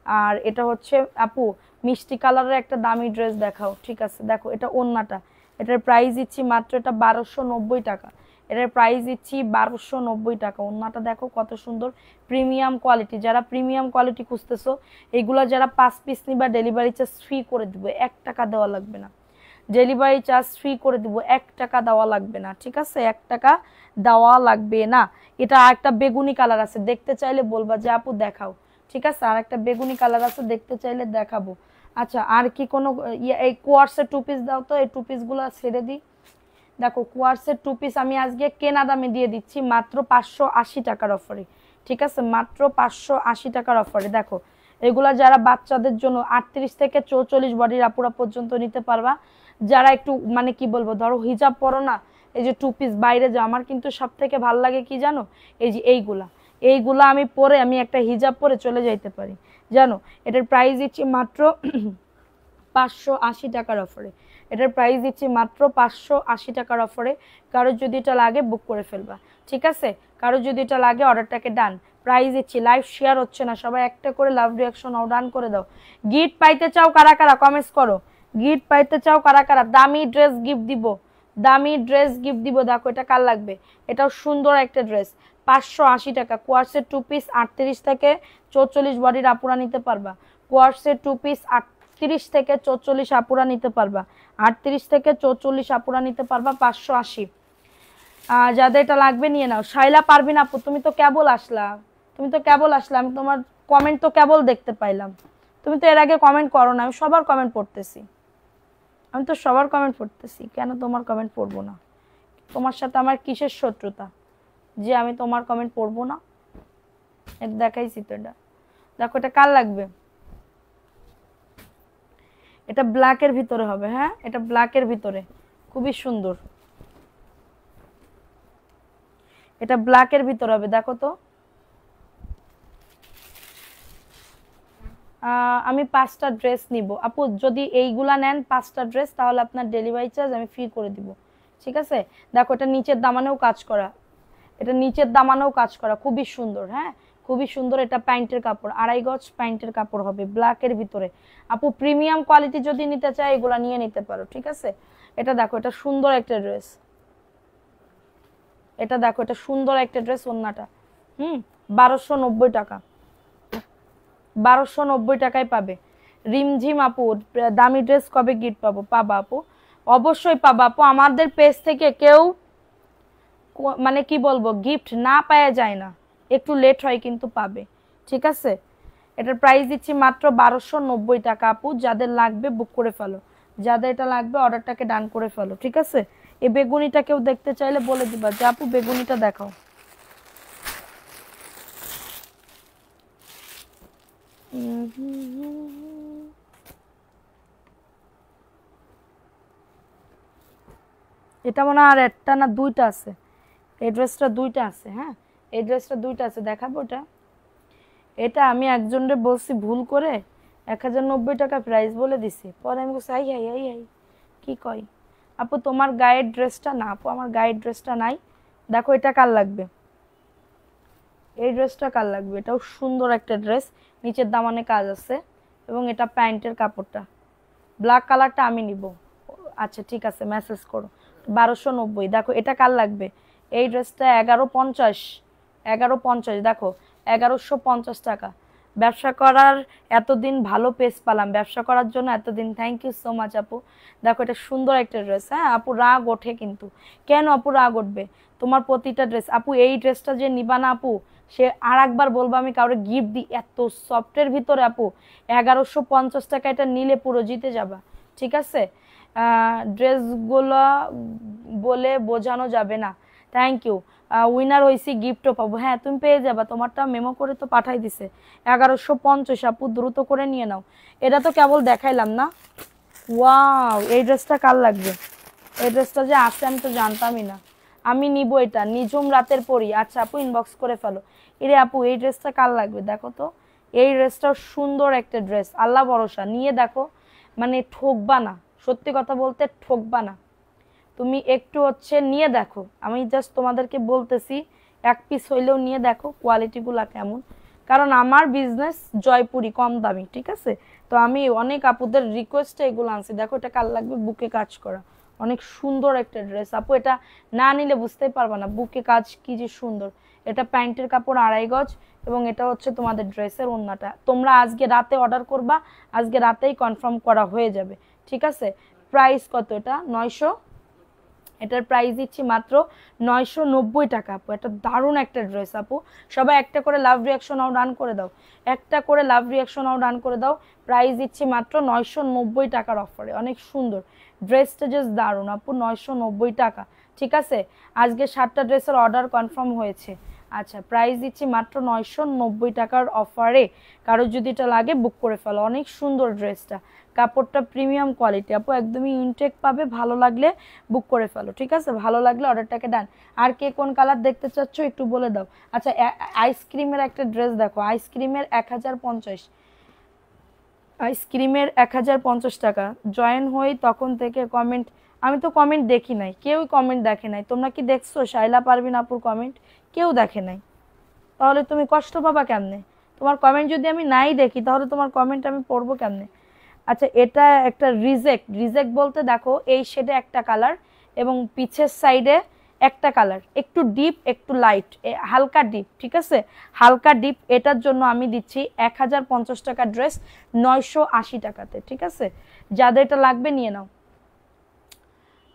আর এটা হচ্ছে আপু মিষ্টি কালারের একটা দামি ড্রেস দেখাও। ঠিক আছে, দেখো এটা ওন্নাটা, এটার প্রাইস দিচ্ছি মাত্র, এটা 1290 টাকা। এটার প্রাইস দিচ্ছি 1290 টাকা। ওন্নাটা দেখো কত সুন্দর, প্রিমিয়াম কোয়ালিটি। যারা প্রিমিয়াম কোয়ালিটি খুঁজতেছো, এইগুলো যারা 5 পিস নিবা, ডেলিভারি চার্জ ফ্রি করে দিব, 1 টাকা দেওয়া লাগবে না। ডেলিভারি চার্জ ফ্রি করে দিব, 1 টাকা দেওয়া লাগবে না। ঠিক আছে, 1 টাকা দেওয়া লাগবে না। এটা একটা বেগুনি কালার আছে, দেখতে চাইলে বলবা যে আপু দেখাও। ঠিক আছে, আর একটা বেগুনি কালার আছে, দেখতে চাইলে দেখাবো। আচ্ছা, আর কি কোনো এই কোয়ার্সের 2 পিস দাও তো, এই 2 পিসগুলো ছেড়ে দিই। দেখো কোয়ার্সের 2 পিস আমি আজকে কেনা দামে দিয়ে দিচ্ছি মাত্র 580 টাকার অফারে। ঠিক আছে, মাত্র 580 টাকার অফারে। দেখো এগুলা যারা বাচ্চাদের জন্য 38 থেকে 44 বডির আপুরা পর্যন্ত নিতে পারবা। যারা একটু মানে কি বলবো, ধরো হিজাব পরো না, এই যে 2 পিস বাইরে যাও। আমার কিন্তু সব থেকে ভালো লাগে কি জানো? এই যে এইগুলা আমি পরে, আমি একটা হিজাব পরে চলে যাইতে পারি, জানো। এটার প্রাইস দিচ্ছি মাত্র 580 টাকার অফারে। এটার প্রাইস দিচ্ছি মাত্র 580 টাকার অফারে। কারো যদি এটা লাগে বুক করে ফেলবা। ঠিক আছে, কারো যদি এটা লাগে অর্ডারটাকে ডান। প্রাইস দিচ্ছি, লাইভ শেয়ার হচ্ছে না, সবাই একটা করে লাভ রিঅ্যাকশন ডান করে দাও। গিফট পাইতে চাও কারা কারা কমেন্টস করো। গিফট পাইতে চাও কারা কারা? দামি ড্রেস গিফট দিব, দামি ড্রেস গিফট দিব। দেখো এটা কার লাগবে? এটাও সুন্দর একটা ড্রেস, 580 টাকা। কোয়ার্সের 2 পিস 38 থেকে 44 বডির আপুরা নিতে পারবা। কোয়ার্সের 2 পিস 38 থেকে 44 আপুরা নিতে পারবা, 38 থেকে 44 আপুরা নিতে পারবা, 580। যাদের এটা লাগবে নিয়ে নাও। শাইলা পারবিন আপু, তুমি তো কেবল আসলা, আমি তোমার কমেন্ট তো কেবল দেখতে পাইলাম। তুমি তো এর আগে কমেন্ট করো না, আমি সবার কমেন্ট পড়তেছি, কেন তোমার কমেন্ট পড়বো না? তোমার সাথে আমার কিসের শত্রুতা যে আমি তোমার কমেন্ট পড়বো না? দেখাইছি তো এটা। দেখো এটা কার লাগবে? এটা ব্ল্যাকের ভিতরে হবে, হ্যাঁ এটা ব্ল্যাকের ভিতরে, খুবই সুন্দর। এটা ব্ল্যাকের ভিতরে হবে, দেখো তো। আমি 5টা ড্রেস নিব আপু, যদি এইগুলা নেন 5টা ড্রেস, তাহলে আপনার ডেলিভারি চার্জ আমি ফ্রি করে দিব। ঠিক আছে, দেখো এটা নিচের দামানেও কাজ করা, খুবই সুন্দর। হ্যাঁ খুবই সুন্দর। এটা প্যান্টের কাপড়, 2.5 গজ প্যান্টের কাপড় হবে ব্ল্যাকের ভিতরে। আপু প্রিমিয়াম কোয়ালিটি যদি নিতে চাই, এগুলা নিয়ে নিতে পারো। ঠিক আছে, এটা দেখো, এটা সুন্দর একটা ড্রেস, এটা দেখো, এটা সুন্দর একটা ড্রেস। ওন্নাটা 1290 টাকা, 1290 টাকায় পাবে। রিমঝিম আপু দামি ড্রেস কবে গিফট পাবো? পাবা আপু, অবশ্যই পাবা আপু। আমাদের পেজ থেকে কেউ মানে কি বলবো, গিফট না পাওয়া যায় না, একটু লেট হয় কিন্তু পাবে। ঠিক আছে, এটার প্রাইস দিচ্ছি মাত্র 1290 টাকা। আপু যাদের লাগবে বুক করে ফেলো, যাদের এটা লাগবে অর্ডারটাকে ডান করে ফেলো। ঠিক আছে, এই বেগুনিটা কেউ দেখতে চাইলে বলে দিবা যে আপু বেগুনিটা দেখাও। এটা মনে আর একটা না দুইটা আছে, এই ড্রেসটা দুইটা আছে। হ্যাঁ এই ড্রেসটা দুইটা আছে, দেখাবো। এটা এটা আমি একজনরে বলছি ভুল করে 1090 টাকা প্রাইস বলে দিছি, পরে আমি বলছি আই আই আই আই কি কই। আপু তোমার গায়ের ড্রেসটা না, আপু আমার গায়ের ড্রেসটা নাই। দেখো এটা কার লাগবে, এই ড্রেসটা কার লাগবে, এটাও সুন্দর একটা ড্রেস, নিচের দামানে কাজ আছে এবং এটা প্যান্টের কাপড়টা ব্ল্যাক কালারটা আমি নিব। আচ্ছা ঠিক আছে মেসেজ করো। 1290। দেখো এটা কার লাগবে, এই ড্রেসটা 1150, 1150 দেখো 1150 টাকা। ব্যবসা করার এতদিন ভালো পেজ পেলাম, ব্যবসা করার জন্য এতদিন, থ্যাংক ইউ সো মাচ আপু। দেখো এটা সুন্দর একটা ড্রেস। হ্যাঁ আপু রাগ ওঠে কিন্তু, কেন আপু রাগ উঠবে, তোমার প্রতিটা ড্রেস আপু, এই ড্রেসটা যে নিবা না আপু সে আর একবার বলবো আমি কাউরে গিফট দিই, এত সফটের ভিতরে আপু 1150 টাকা এটা নিলে পুরো জিতে যাবা। ঠিক আছে ড্রেসগুলো বলে বোঝানো যাবে না, থ্যাংক ইউ। উইনার হয়েছি গিফটও পাবো, হ্যাঁ তুমি পেয়ে যাবা, তোমারটা মেমো করে তো পাঠাই দিছে 1150 আপু, দ্রুত করে নিয়ে নাও। এটা তো কেবল দেখাইলাম না। ওয়াও এই ড্রেসটা কার লাগবে, এই ড্রেসটা যে আছে আমি তো জানতামই না, আমি নিব এটা, নিঝুম রাতের পরি। আচ্ছা আপু ইনবক্স করে ফেলো। এরে আপু এই ড্রেসটা কার লাগবে, দেখো তো এই ড্রেসটাও সুন্দর একটা ড্রেস, আল্লাহ ভরসা, নিয়ে দেখো মানে ঠকবা না, সত্যি কথা বলতে ঠকবা না। তুমি একটু হচ্ছে নিয়ে দেখো, আমি জাস্ট তোমাদেরকে বলতেছি এক পিস হইলেও নিয়ে দেখো কোয়ালিটিগুলা কেমন, কারণ আমার বিজনেস জয়পুরি কম দামি। ঠিক আছে তো আমি অনেক আপুদের রিকোয়েস্টে এগুলো আনছি। দেখো এটা কার লাগবে, বুকে কাজ করা অনেক সুন্দর একটা ড্রেস আপু, এটা না নিলে বুঝতেই পারবা না বুকে কাজ কি যে সুন্দর। এটা প্যান্টের কাপড় 2.5 গজ এবং এটা হচ্ছে তোমাদের ড্রেসের ওড়নাটা। তোমরা আজকে রাতে অর্ডার করবা, আজকে রাতেই কনফার্ম করা হয়ে যাবে। ঠিক আছে প্রাইস কত, এটা 900, এটার প্রাইস দিচ্ছি মাত্র 990 টাকা আপু। এটা দারুণ একটা ড্রেস আপু, সবাই একটা করে লাভ রিয়াকশন আও ডান করে দাও, একটা করে লাভ রিয়াকশন আও ডান করে দাও। প্রাইস দিচ্ছি মাত্র 990 টাকার অফারে, অনেক সুন্দর ড্রেসটা, জাস্ট দারুণ আপু, 990 টাকা। ঠিক আছে আজকে 7টা ড্রেসের অর্ডার কনফার্ম হয়েছে। আচ্ছা প্রাইস দিচ্ছি মাত্র 990 টাকার অফারে, কারো যদি এটা লাগে বুক করে ফেলো, অনেক সুন্দর ড্রেসটা, কাপড়টা প্রিমিয়াম কোয়ালিটি আপু, একদমই ইনটেক পাবে, ভালো লাগলে বুক করে ফেলো। ঠিক আছে ভালো লাগলে অর্ডারটাকে ডান। আর কে কোন কালার দেখতে চাচ্ছ একটু বলে দাও। আচ্ছা আইসক্রিমের একটা ড্রেস দেখো, আইসক্রিমের 1050, আইসক্রিমের 1050 টাকা। জয়েন হই তখন থেকে কমেন্ট, আমি তো কমেন্ট দেখি নাই, কেউই কমেন্ট দেখে নাই। তোমরা কি দেখছো শাইলা পারভিন আপুর কমেন্ট, কেউ দেখে নাই, তাহলে তুমি কষ্ট পাবা কেমনে, তোমার কমেন্ট যদি আমি নাই দেখি তাহলে তোমার কমেন্ট আমি পড়বো কেমনে। আচ্ছা এটা একটা রিজেক্ট, রিজেক্ট বলতে দেখো এই শেডে একটা কালার এবং পিছের সাইডে একটা কালার, একটু ডিপ একটু লাইট, হালকা ডিপ। ঠিক আছে হালকা ডিপ, এটার জন্য আমি দিচ্ছি 1050 টাকা ড্রেস 980 টাকাতে। ঠিক আছে যাদের এটা লাগবে নিয়ে নাও।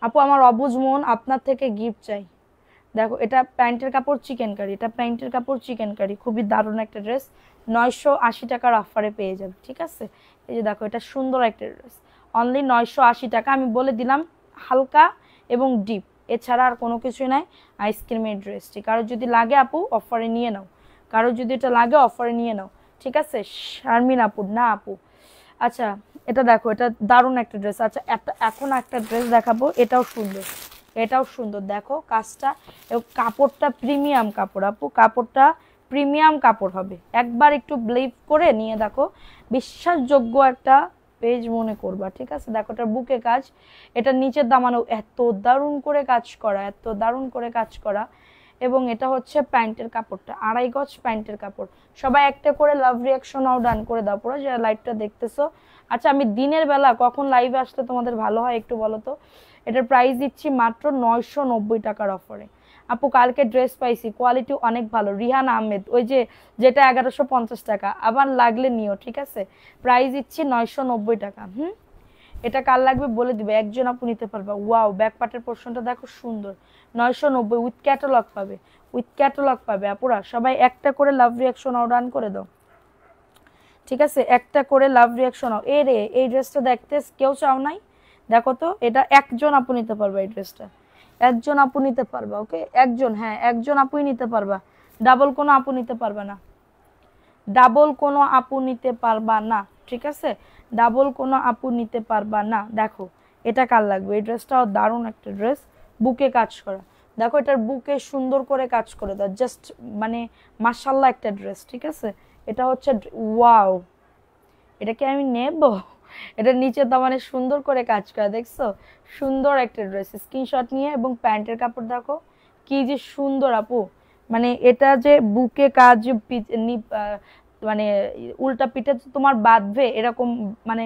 আপু আমার অবুঝ মন আপনার থেকে গিফট চাই। দেখো এটা প্যান্টের কাপড় চিকেন কারি, এটা প্যান্টের কাপড় চিকেন কারি, খুবই দারুণ একটা ড্রেস, 980 টাকার অফারে পেয়ে যাবে। ঠিক আছে এই যে দেখো এটা সুন্দর একটা ড্রেস, অনলি 980 টাকা। আমি বলে দিলাম হালকা এবং ডিপ, এছাড়া আর কোনো কিছুই নাই। আইসক্রিমের ড্রেসটি কারো যদি লাগে আপু অফারে নিয়ে নাও, কারো যদি এটা লাগে অফারে নিয়ে নাও। ঠিক আছে শারমিন আপু না আপু। আচ্ছা এটা দেখো এটা দারুণ একটা ড্রেস। আচ্ছা এখন একটা ড্রেস দেখাবো, এটাও সুন্দর, এটাও সুন্দর, দেখো কাজটা এবং কাপড়টা প্রিমিয়াম কাপড় আপু, কাপড়টা প্রিমিয়াম কাপড় হবে, একবার একটু বিলিভ করে নিয়ে দেখো, বিশ্বাসযোগ্য একটা পেজ মনে করবা। ঠিক আছে দেখো এটার বুকে কাজ, এটা নিচের দামানো এত দারুণ করে কাজ করা, এত দারুণ করে কাজ করা, এবং এটা হচ্ছে প্যান্টের কাপড়টা 2.5 গজ প্যান্টের কাপড়। সবাই একটা করে লাভ রিয়াকশন আও ডান করে দাও পুরো যারা লাইভটা দেখতেছো। আচ্ছা আমি দিনের বেলা কখন লাইভে আসলে তোমাদের ভালো হয় একটু বলো তো। এটার প্রাইস দিচ্ছি মাত্র 990 টাকার অফারে। আপু কালকে ড্রেস পাইছি, কোয়ালিটি অনেক ভালো, রিহান আহমেদ, ওই যে যেটা 1150 টাকা, আবার লাগলে নিও। ঠিক আছে প্রাইস দিচ্ছি 990 টাকা। এটা কার লাগবে বলে দিবে, একজন আপু নিতে পারবা। ওয়াও ব্যাক পার্টের পোর্শনটা দেখো সুন্দর, 990 উইথ ক্যাটালগ পাবে, উইথ ক্যাটালগ পাবে আপুরা। সবাই একটা করে লাভ রিয়াকশন আও ডান করে দাও। ঠিক আছে একটা করে লাভ রিয়াকশন আও। রে এই ড্রেসটা দেখতে কেউ চাও নাই, দেখো তো এটা একজন আপু নিতে পারবা, এই ড্রেসটা একজন আপু নিতে পারবা। ওকে একজন, হ্যাঁ একজন আপুই নিতে পারবা, ডাবল কোনো আপু নিতে পারবা না। ডাবল কোনো আপু নিতে পারবা না, ঠিক আছে, ডাবল কোনো আপু নিতে পারবা না। দেখো এটা কার লাগবে, এই ড্রেসটাও দারুণ একটা ড্রেস, বুকে কাজ করা, দেখো এটার বুকে সুন্দর করে কাজ করে দাও, জাস্ট মানে মাশাআল্লাহ একটা ড্রেস, ঠিক আছে। এটা হচ্ছে ওয়াও, এটা কি আমি নেব, এটা নিচে তো মানে সুন্দর করে কাজ করা, দেখছো সুন্দর একটা ড্রেস, স্ক্রিনশট নিয়ে। এবং প্যান্টের কাপড় দেখো কি যে সুন্দর আপু, মানে এটা যে বুকে কাজ মানে উল্টা পিঠে তোমার বাঁধবে এরকম, মানে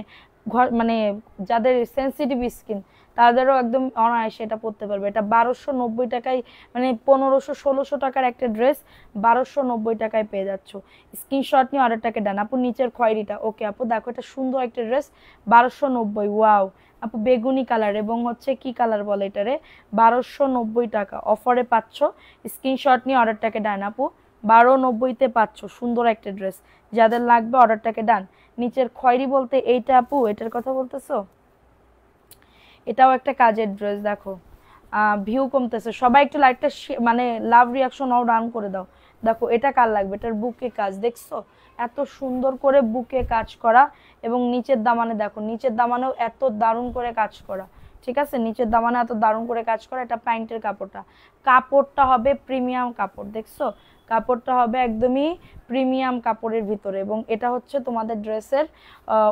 মানে যাদের সেন্সিটিভ স্কিন তাদেরও একদম অনায়াসে এটা পরতে পারবে। এটা 1290 টাকায়, মানে 1500-1600 টাকার একটা ড্রেস 1290 টাকায় পেয়ে যাচ্ছ। স্ক্রিনশট নিয়ে অর্ডারটাকে ডান। আপু নিচের খয়েরিটা ওকে আপু, দেখো এটা সুন্দর একটা ড্রেস 1290, ওয়াও আপু, বেগুনি কালার এবং হচ্ছে কি কালার বলে এটারে, 1290 টাকা অফারে পাচ্ছ। স্ক্রিনশট নিয়ে অর্ডারটাকে ডান আপু, 1290-তে পাচ্ছ সুন্দর একটা ড্রেস, যাদের লাগবে অর্ডারটাকে ডান। নিচের খয়েরি বলতে এইটা আপু, এটার কথা বলতেছো, এটাও একটা কাজের ড্রেস, দেখো ভিউ কমতেছে, সবাই একটু লাইটটা মানে লাভ রিয়াকশন অল রান করে দাও। দেখো এটা কার লাগবে, এটার বুকে কাজ দেখছো, এত সুন্দর করে বুকে কাজ করা, এবং নিচের দামানে দেখো, নিচের দামানেও এত দারুণ করে কাজ করা, ঠিক আছে, নিচের দামানে এত দারুণ করে কাজ করা। এটা প্যান্টের কাপড়টা, কাপড়টা হবে প্রিমিয়াম কাপড়, দেখছো কাপড়টা হবে একদমই প্রিমিয়াম কাপড়ের ভিতরে, এবং এটা হচ্ছে তোমাদের ড্রেসের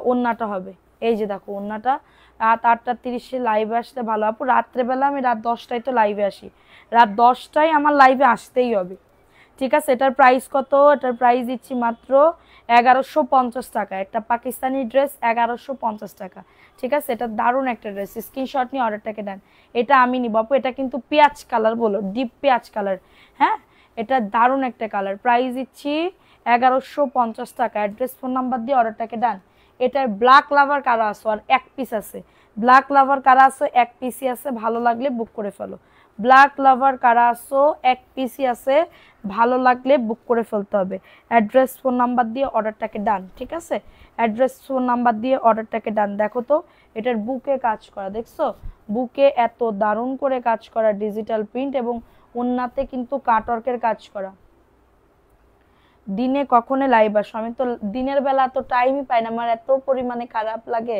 ওড়নাটা হবে, এই যে দেখো ওড়নাটা। রাত 8:30 লাইভে আসতে ভালো আপু, রাত্রেবেলা আমি রাত 10টায় তো লাইভে আসি, রাত 10টায় আমার লাইভে আসতেই হবে, ঠিক আছে। এটার প্রাইস কত, এটার প্রাইস দিচ্ছি মাত্র 1150 টাকা, একটা পাকিস্তানি ড্রেস 1150 টাকা, ঠিক আছে। এটা দারুণ একটা ড্রেস, স্ক্রিনশট নিয়ে অর্ডারটাকে দেন। এটা আমি নিব আপু, এটা কিন্তু পেঁয়াজ কালার, বলো ডিপ পেঁয়াজ কালার, হ্যাঁ এটা দারুণ একটা কালার, প্রাইস দিচ্ছি 1150 টাকা। অ্যাড্রেস ফোন নাম্বার দিয়ে অর্ডারটাকে ডান। এটার ব্ল্যাক লাভার কারা আসো আর এক পিস আছে, ব্ল্যাক লাভার কারা আসো এক পিসই আছে, ভালো লাগলে বুক করে ফেলো। ব্ল্যাক লাভার কারা আসো এক পিসই আছে, ভালো লাগলে বুক করে ফেলতে হবে। অ্যাড্রেস ফোন নাম্বার দিয়ে অর্ডারটাকে ডান, ঠিক আছে, অ্যাড্রেস ফোন নাম্বার দিয়ে অর্ডারটাকে ডান। দেখো তো এটার বুকে কাজ করা, দেখছো বুকে এত দারুণ করে কাজ করা, ডিজিটাল প্রিন্ট, এবং ওন্নাতে কিন্তু কাটওয়ার্কের কাজ করা। দিনে কখনো লাইভ আসো, আমি তো দিনের বেলা তো টাইমই পাই না, আমার এত পরিমাণে খারাপ লাগে,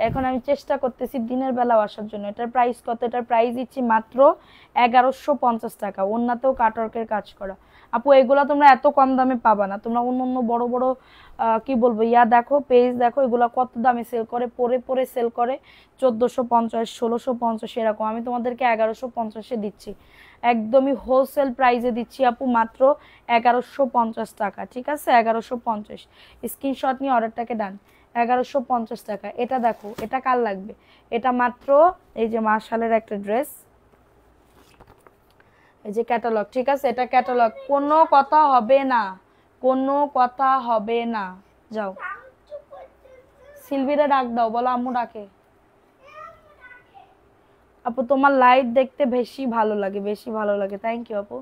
এখন আমি চেষ্টা করতেছি দিনের বেলাও আসার জন্য। এটার প্রাইস কত, এটার প্রাইস দিচ্ছি মাত্র 1150 টাকা, ওন্নাতেও কাটওয়ার্কের কাজ করা। আপু এগুলা তোমরা এত কম দামে পাবা না, তোমরা অন্য অন্য বড় বড় কি বলবো ইয়া দেখো, পেজ দেখো, এগুলা কত দামে সেল করে, পরে পরে সেল করে 1450 1650 এরকম, আমি তোমাদেরকে 1150-এ দিচ্ছি, একদমই হোলসেল প্রাইসে দিচ্ছি আপু, মাত্র 1150 টাকা, ঠিক আছে 1150। স্ক্রিনশট নিয়ে অর্ডারটাকে ডান, 1150 টাকা। এটা দেখো এটা কার লাগবে, এটা মাত্র এই যে মার্শালের একটা ড্রেস, এই যে ক্যাটালগ, ঠিক আছে, এটা ক্যাটালগ, কোনো কথা হবে না, কোনো কথা হবে না। যাও সিলভিরে ডাক দাও, বলো আম্মু ডাকে। আপু তোমার লাইভ দেখতে বেশি ভালো লাগে, বেশি ভালো লাগে, থ্যাংক ইউ আপু।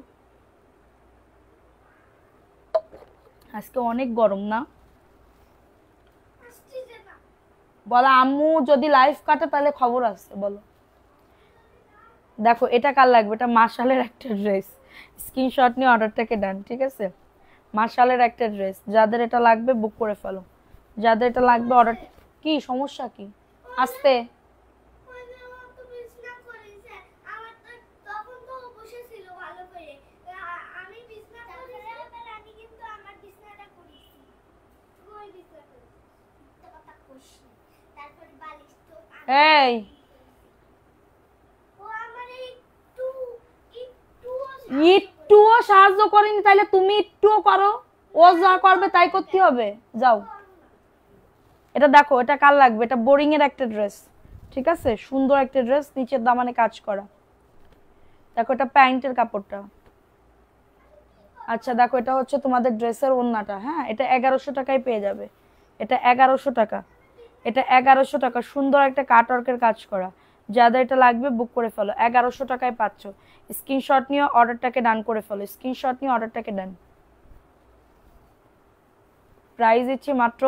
আজকে অনেক গরম না, বলো আম্মু যদি লাইভ কাটে তাহলে খবর আছে, বলো। দেখো এটা কার লাগবে, এটা মার্শালের একটা ড্রেস, স্ক্রিনশট নিয়ে অর্ডারটাকে ডান, ঠিক আছে, মার্শালের একটা ড্রেস, যাদের এটা লাগবে বুক করে ফেলো, যাদের এটা লাগবে অর্ডার। কি সমস্যা কি, আসতে এই একটুও সাহায্য করেনি, তাইলে তুমি একটুও করো, ও যা করবে তাই করতে হবে, যাও। এটা দেখো এটা কার লাগবে, এটা বোরিং এর একটা ড্রেস, ঠিক আছে, সুন্দর একটা ড্রেস, নিচের দামানে কাজ করা, দেখো এটা প্যান্টের কাপড়টা। আচ্ছা দেখো এটা হচ্ছে তোমাদের ড্রেসের ওড়নাটা, হ্যাঁ এটা 1100 টাকায় পেয়ে যাবে, এটা 1100 টাকা, এটা 1100 টাকা, সুন্দর একটা কাটওয়ার্কের কাজ করা, যাদের এটা লাগবে বুক করে ফেলো, 1100 টাকায় পাচ্ছ। স্ক্রিনশট নিয়ে অর্ডারটাকে ডান করে ফেলো, স্ক্রিনশট নিয়ে অর্ডারটাকে ডান। প্রাইস দিচ্ছি মাত্র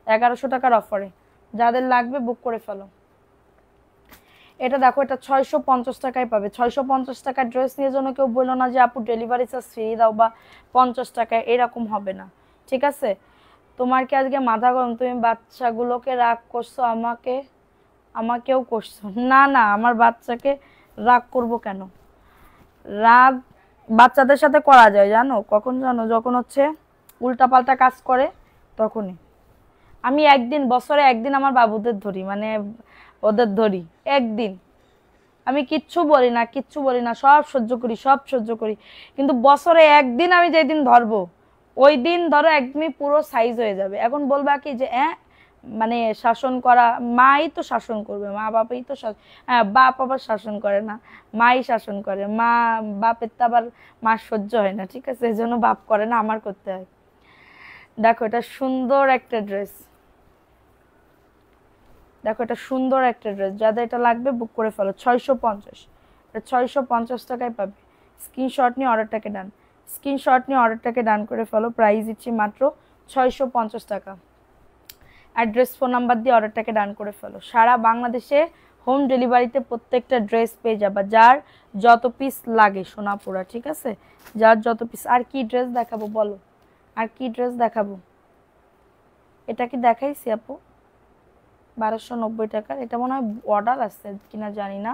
1100 টাকার অফারে, যাদের লাগবে বুক করে ফেলো। এটা দেখো এটা 650 টাকায় পাবে, 650 টাকার ড্রেস নিয়ে জন্য কেউ বললো না যে আপু ডেলিভারি চার্জ ফ্রি দাও বা 50 টাকায়, এরকম হবে না, ঠিক আছে? তোমার কি আজকে মাথা গরম? তুমি বাচ্চাগুলোকে রাগ করছো, আমাকেও করছো। না না, আমার বাচ্চাকে রাগ করব কেন? রাগ বাচ্চাদের সাথে করা যায় জানো কখন জানো? যখন হচ্ছে উল্টাপাল্টা কাজ করে তখনই। আমি বছরে একদিন আমার বাবুদের ধরি, মানে ওদের ধরি একদিন। আমি কিচ্ছু বলি না, সব সহ্য করি। কিন্তু বছরে একদিন আমি যেদিন ধরবো, ওই দিন ধরো একদমই পুরো সাইজ হয়ে যাবে। এখন বলবা কি যে মানে শাসন করা, মাই তো শাসন করবে, মা বাবাই তো হ্যাঁ, বাপ আবার শাসন করে না, মাই শাসন করে। বাপের তো আবার মা সহ্য হয় না, ঠিক আছে? এজন্য বাপ করে না, আমার করতে হয়। দেখো এটা সুন্দর একটা ড্রেস, যাদের এটা লাগবে বুক করে ফেলো। 650, এটা 650 টাকায় পাবে। স্ক্রিনশট নিয়ে অর্ডারটাকে ডান করে ফেলো। প্রাইস দিচ্ছি মাত্র 650 টাকা। অ্যাড্রেস, ফোন নাম্বার দিয়ে অর্ডারটাকে ডান করে ফেলো। সারা বাংলাদেশে হোম ডেলিভারিতে প্রত্যেকটা ড্রেস পেয়ে যাবা, যার যত পিস লাগে সোনাপুরা, ঠিক আছে? যার যত পিস। আর কি ড্রেস দেখাবো বলো? আর কি ড্রেস দেখাবো? এটা কি দেখাইছি আপু? 1290 টাকার। এটা মনে হয় অর্ডার আছে কিনা জানি না,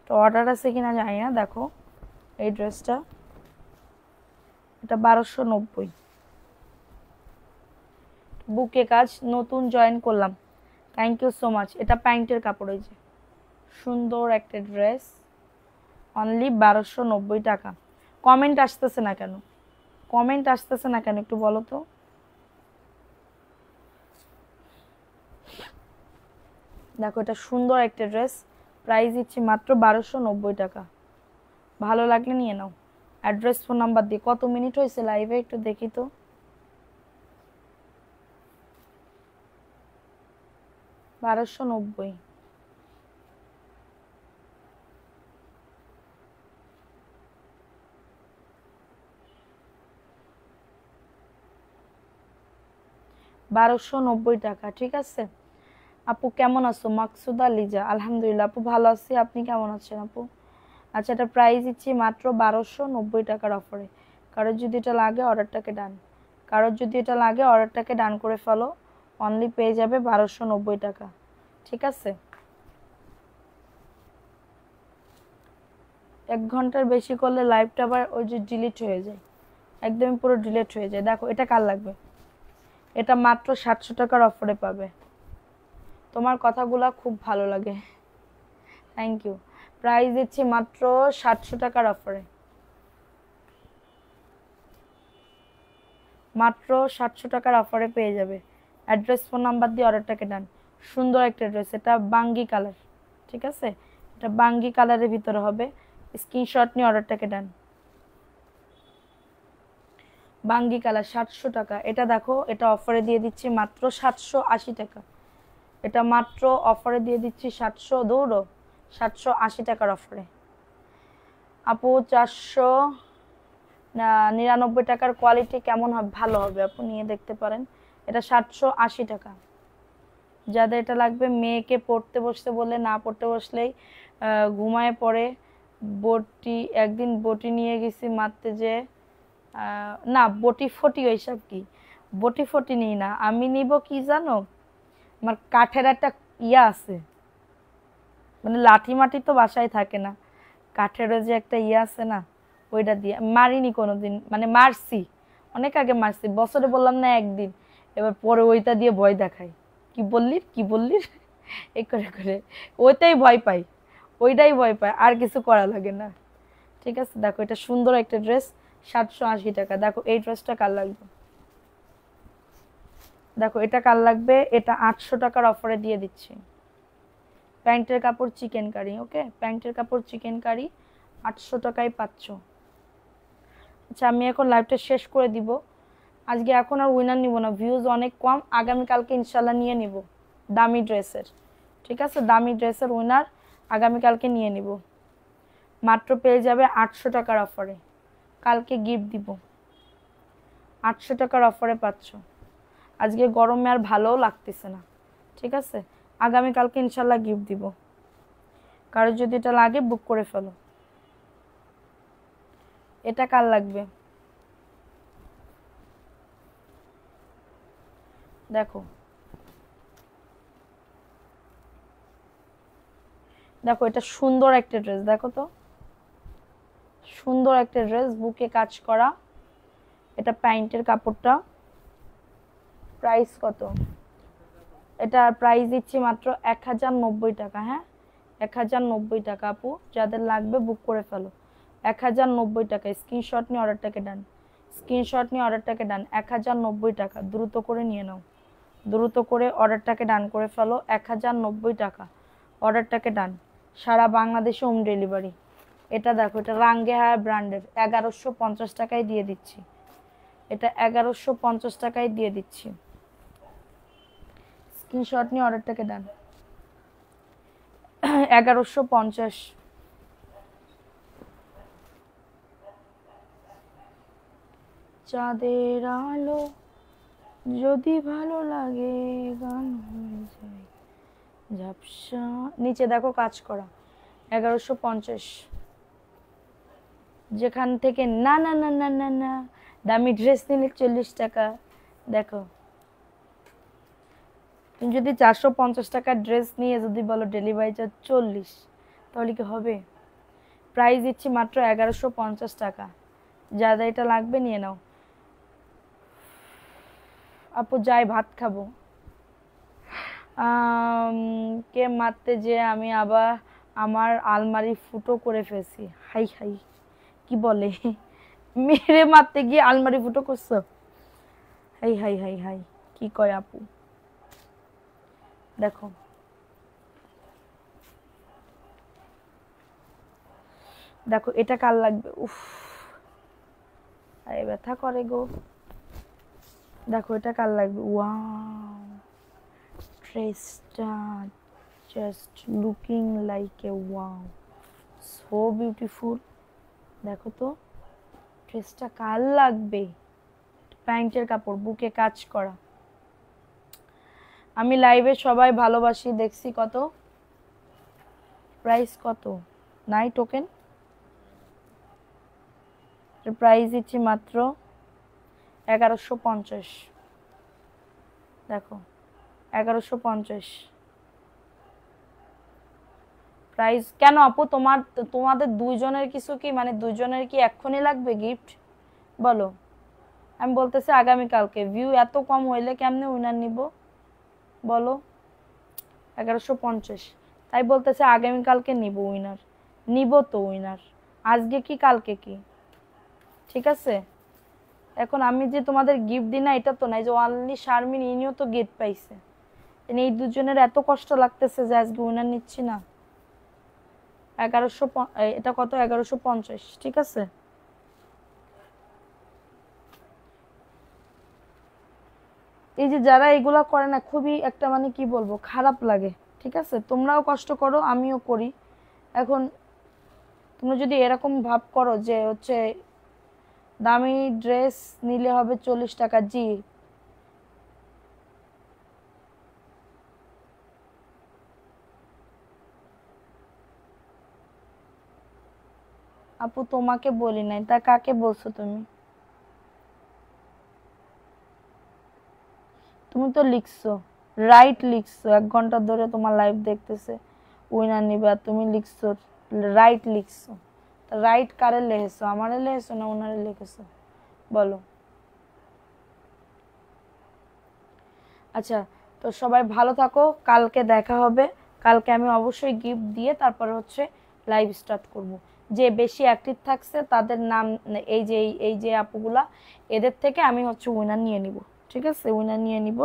তো অর্ডার আছে কিনা জানি না। দেখো এই ড্রেসটা, এটা 1290। বুকে কাজ, নতুন জয়েন করলাম, থ্যাংক ইউ সো মাচ। এটা প্যান্টের কাপড়, এই যে সুন্দর একটা ড্রেস, অনলি 1290 টাকা। কমেন্ট আসতেছে না কেন? একটু বলো তো। দেখো এটা সুন্দর একটা ড্রেস, প্রাইস দিচ্ছি মাত্র 1290 টাকা। ভালো লাগলে নিয়ে নাও। অ্যাড্রেস, ফোন নাম্বার দিয়ে। কত মিনিট হয়েছে লাইভে একটু দেখি তো। 1290। টাকা, ঠিক আছে? আপু কেমন আছো? মাকসুদা লিজা, আলহামদুলিল্লাহ আপু ভালো আছি, আপনি কেমন আছেন আপু? আচ্ছা, এটা প্রাইস দিচ্ছি মাত্র 1290 টাকার অফারে। কারোর যদি এটা লাগে অর্ডারটাকে ডান করে ফেলো। অনলি পেয়ে যাবে 1290 টাকা, ঠিক আছে? 1 ঘন্টার বেশি করলে লাইভটা আবার ওই যে ডিলিট হয়ে যায়, একদমই পুরো ডিলিট হয়ে যায়। দেখো এটা কার লাগবে? এটা মাত্র 700 টাকার অফারে পাবে। তোমার কথাগুলো খুব ভালো লাগে, থ্যাংক ইউ। প্রাইস দিচ্ছি মাত্র 700 টাকার অফারে, মাত্র 700 টাকার অফারে পেয়ে যাবে। অ্যাড্রেস, ফোন নাম্বার দিয়ে অর্ডারটাকে ডান। সুন্দর একটা ড্রেস, এটা বাঙ্গি কালার, ঠিক আছে? এটা বাঙ্গি কালারের ভিতরে হবে। স্ক্রিনশট নিয়ে অর্ডারটাকে ডান। বাঙ্গি কালার, 700 টাকা। এটা দেখো, এটা অফারে দিয়ে দিচ্ছি মাত্র 780 টাকা। এটা মাত্র অফারে দিয়ে দিচ্ছি 780 টাকার অফারে। আপু 499 টাকার কোয়ালিটি কেমন হবে? ভালো হবে আপু, নিয়ে দেখতে পারেন। এটা 780 টাকা। যাদের এটা লাগবে, মেয়েকে পড়তে বসতে বললে না পড়তে বসলেই ঘুমায় পড়ে। একদিন বটি নিয়ে গেছি মারতে, যে না বটি ফটি ওইসব কি, বটি ফটি নিই না আমি, নিব কি জানো? আমার কাঠের একটা ইয়া আছে, মানে লাঠি মাটি তো বাসায় থাকে না, কাঠেরও যে একটা ইয়ে আছে না, ওইটা দিয়ে মারিনি কোনোদিন, মানে মারছি অনেক আগে মারছি, বছরে বললাম না একদিন। এবার পরে ওইটা দিয়ে ভয় দেখাই, কি বললি এই করে করে ওইটাই ভয় পাই, আর কিছু করা লাগে না, ঠিক আছে? দেখো এটা সুন্দর একটা ড্রেস, 780 টাকা। দেখো এই ড্রেসটা কার লাগবে? দেখো এটা কার লাগবে? এটা 800 টাকার অফারে দিয়ে দিচ্ছি। প্যান্টের কাপড় চিকেন কারি, ওকে, প্যান্টের কাপড় চিকেন কারি 800 টাকায় পাচ্ছ। আচ্ছা আমি এখন লাইভটা শেষ করে দিব। আজকে এখন আর উইনার নিব না, ভিউজ অনেক কম, আগামীকালকে ইনশাল্লাহ নিয়ে নিব দামি ড্রেসের, ঠিক আছে? দামি ড্রেসের উইনার আগামীকালকে নিয়ে নিব। মাত্র পেয়ে যাবে 800 টাকার অফারে, কালকে গিফট দিব। 800 টাকার অফারে পাচ্ছ। আজকে গরমে আর ভালোও লাগতেছে না, ঠিক আছে? আগামীকালকে ইনশাল্লাহ গিফট দিব। কারো যদি এটা লাগে বুক করে ফেলো। এটা কার লাগবে? দেখো দেখো এটা সুন্দর একটা ড্রেস, দেখো তো সুন্দর একটা ড্রেস, বুকে কাজ করা, এটা প্যান্টের কাপড়টা। প্রাইস কত? এটা প্রাইস দিচ্ছি মাত্র 1090 টাকা। হ্যাঁ 1090 টাকা আপু, যাদের লাগবে বুক করে ফেলো। 1090 টাকা, স্ক্রিনশট নিয়ে অর্ডারটাকে ডান, স্ক্রিনশট নিয়ে অর্ডারটাকে ডান। 1090 টাকা, দ্রুত করে নিয়ে নাও, দ্রুত করে অর্ডারটাকে ডান করে ফেলো। 1090 টাকা, অর্ডারটাকে ডান। সারা বাংলাদেশে হোম ডেলিভারি। এটা দেখো, এটা রাঙ্গে হায়া ব্র্যান্ডের, 1150 টাকায় দিয়ে দিচ্ছি। এটা 1150 টাকায় দিয়ে দিচ্ছি। স্ক্রিনশট নিয়ে অর্ডারটাকে ডান। 1150। চাঁদের আলো যদি ভালো লাগে গান হয়ে যায় ঝাপসা। নিচে দেখো কাজ করা, 1150। যেখান থেকে না না না না না না দামি ড্রেস নিলে 40 টাকা। দেখো তুমি যদি 450 টাকার ড্রেস নিয়ে যদি বলো ডেলিভারি চার্জ 40, তাহলে কি হবে? প্রাইস দিচ্ছি মাত্র 1150 টাকা, যাদের এটা লাগবে নিয়ে নাও। আপু যাই ভাত খাবো। কে মারতে যে আমি আবার আমার আলমারি ফুটো করে ফেলছি। হাই হাই, কি বলে, মেরে মারতে গিয়ে আলমারি ফুটো করছো? হাই হাই হাই হাই, কি কয় আপু। দেখো দেখো এটা কার লাগবে? উফ আরে ব্যথা করে গো। দেখো এটা কার লাগবে? ওয়াও, ড্রেসটা just looking like a wow, so beautiful. দেখো তো ড্রেসটা কার লাগবে? প্যান্টের কাপড়, বুকে কাজ করা। আমি লাইভে সবাই ভালোবাসি দেখছি। কত প্রাইস? কত নাই টোকেন? প্রাইস দিচ্ছি মাত্র 1150। দেখো 1150 প্রাইস। কেন আপু তোমাদের দুইজনের কিছু কি মানে দুইজনের কি এক্ষুনি লাগবে গিফট বলো? আমি বলতেছি আগামীকালকে। ভিউ এত কম হইলে কেমনে উইনার নিব বলো? 1150, তাই বলতেছে আগামীকালকে নিব উইনার। নিব তো উইনার, আজকে কি কালকে কি, ঠিক আছে? এখন আমি যে তোমাদের গিফট দিই না এটা তো নাই যে অনলি শারমিন ইনিও তো গিফট পাইছে। এই দুজনের এত কষ্ট লাগতেছে যে আজকে উইনার নিচ্ছি না। 1100, এটা কত? 1150, ঠিক আছে? এই যে যারা এগুলা করে না, খুবই একটা মানে কি বলবো, খারাপ লাগে। ঠিক আছে, তোমরাও কষ্ট করো আমিও করি। এখন তোমরা যদি এরকম ভাব করো যে হচ্ছে দামি ড্রেস নিলে হবে 40 টাকা, জি আপু তোমাকে বলি নাই, তা কাকে বলছো তুমি? তুমি তো লিখছো, রাইট লিখছো, 1 ঘন্টা ধরে তোমার লাইভ দেখতেছে উইনার নিবে, আর তুমি লিখছো রাইট লিখছো। রাইট কারে লিখেছো? আমারে লিখেছো না ওনারে লিখেছো বলো? আচ্ছা, তো সবাই ভালো থাকো, কালকে দেখা হবে। কালকে আমি অবশ্যই গিফট দিয়ে তারপরে হচ্ছে লাইভ স্টার্ট করব। যে বেশি অ্যাক্টিভ থাকছে তাদের নাম, এই যে আপুগুলা, এদের থেকে আমি হচ্ছে উইনার নিয়ে নিব। ঠিক আছে, উইনার নিয়ে নিব,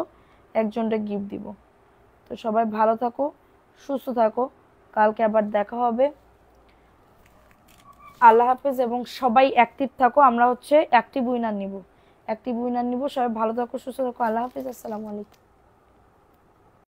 একজনকে গিফট দিব। তো সবাই ভালো থাকো, সুস্থ থাকো, কালকে আবার দেখা হবে। আল্লাহ হাফেজ, এবং সবাই অ্যাক্টিভ থাকো। আমরা হচ্ছে অ্যাক্টিভ উইনার নিব, অ্যাক্টিভ উইনার নিব। সবাই ভালো থাকো, সুস্থ থাকো। আল্লাহ হাফেজ, আসসালামু আলাইকুম।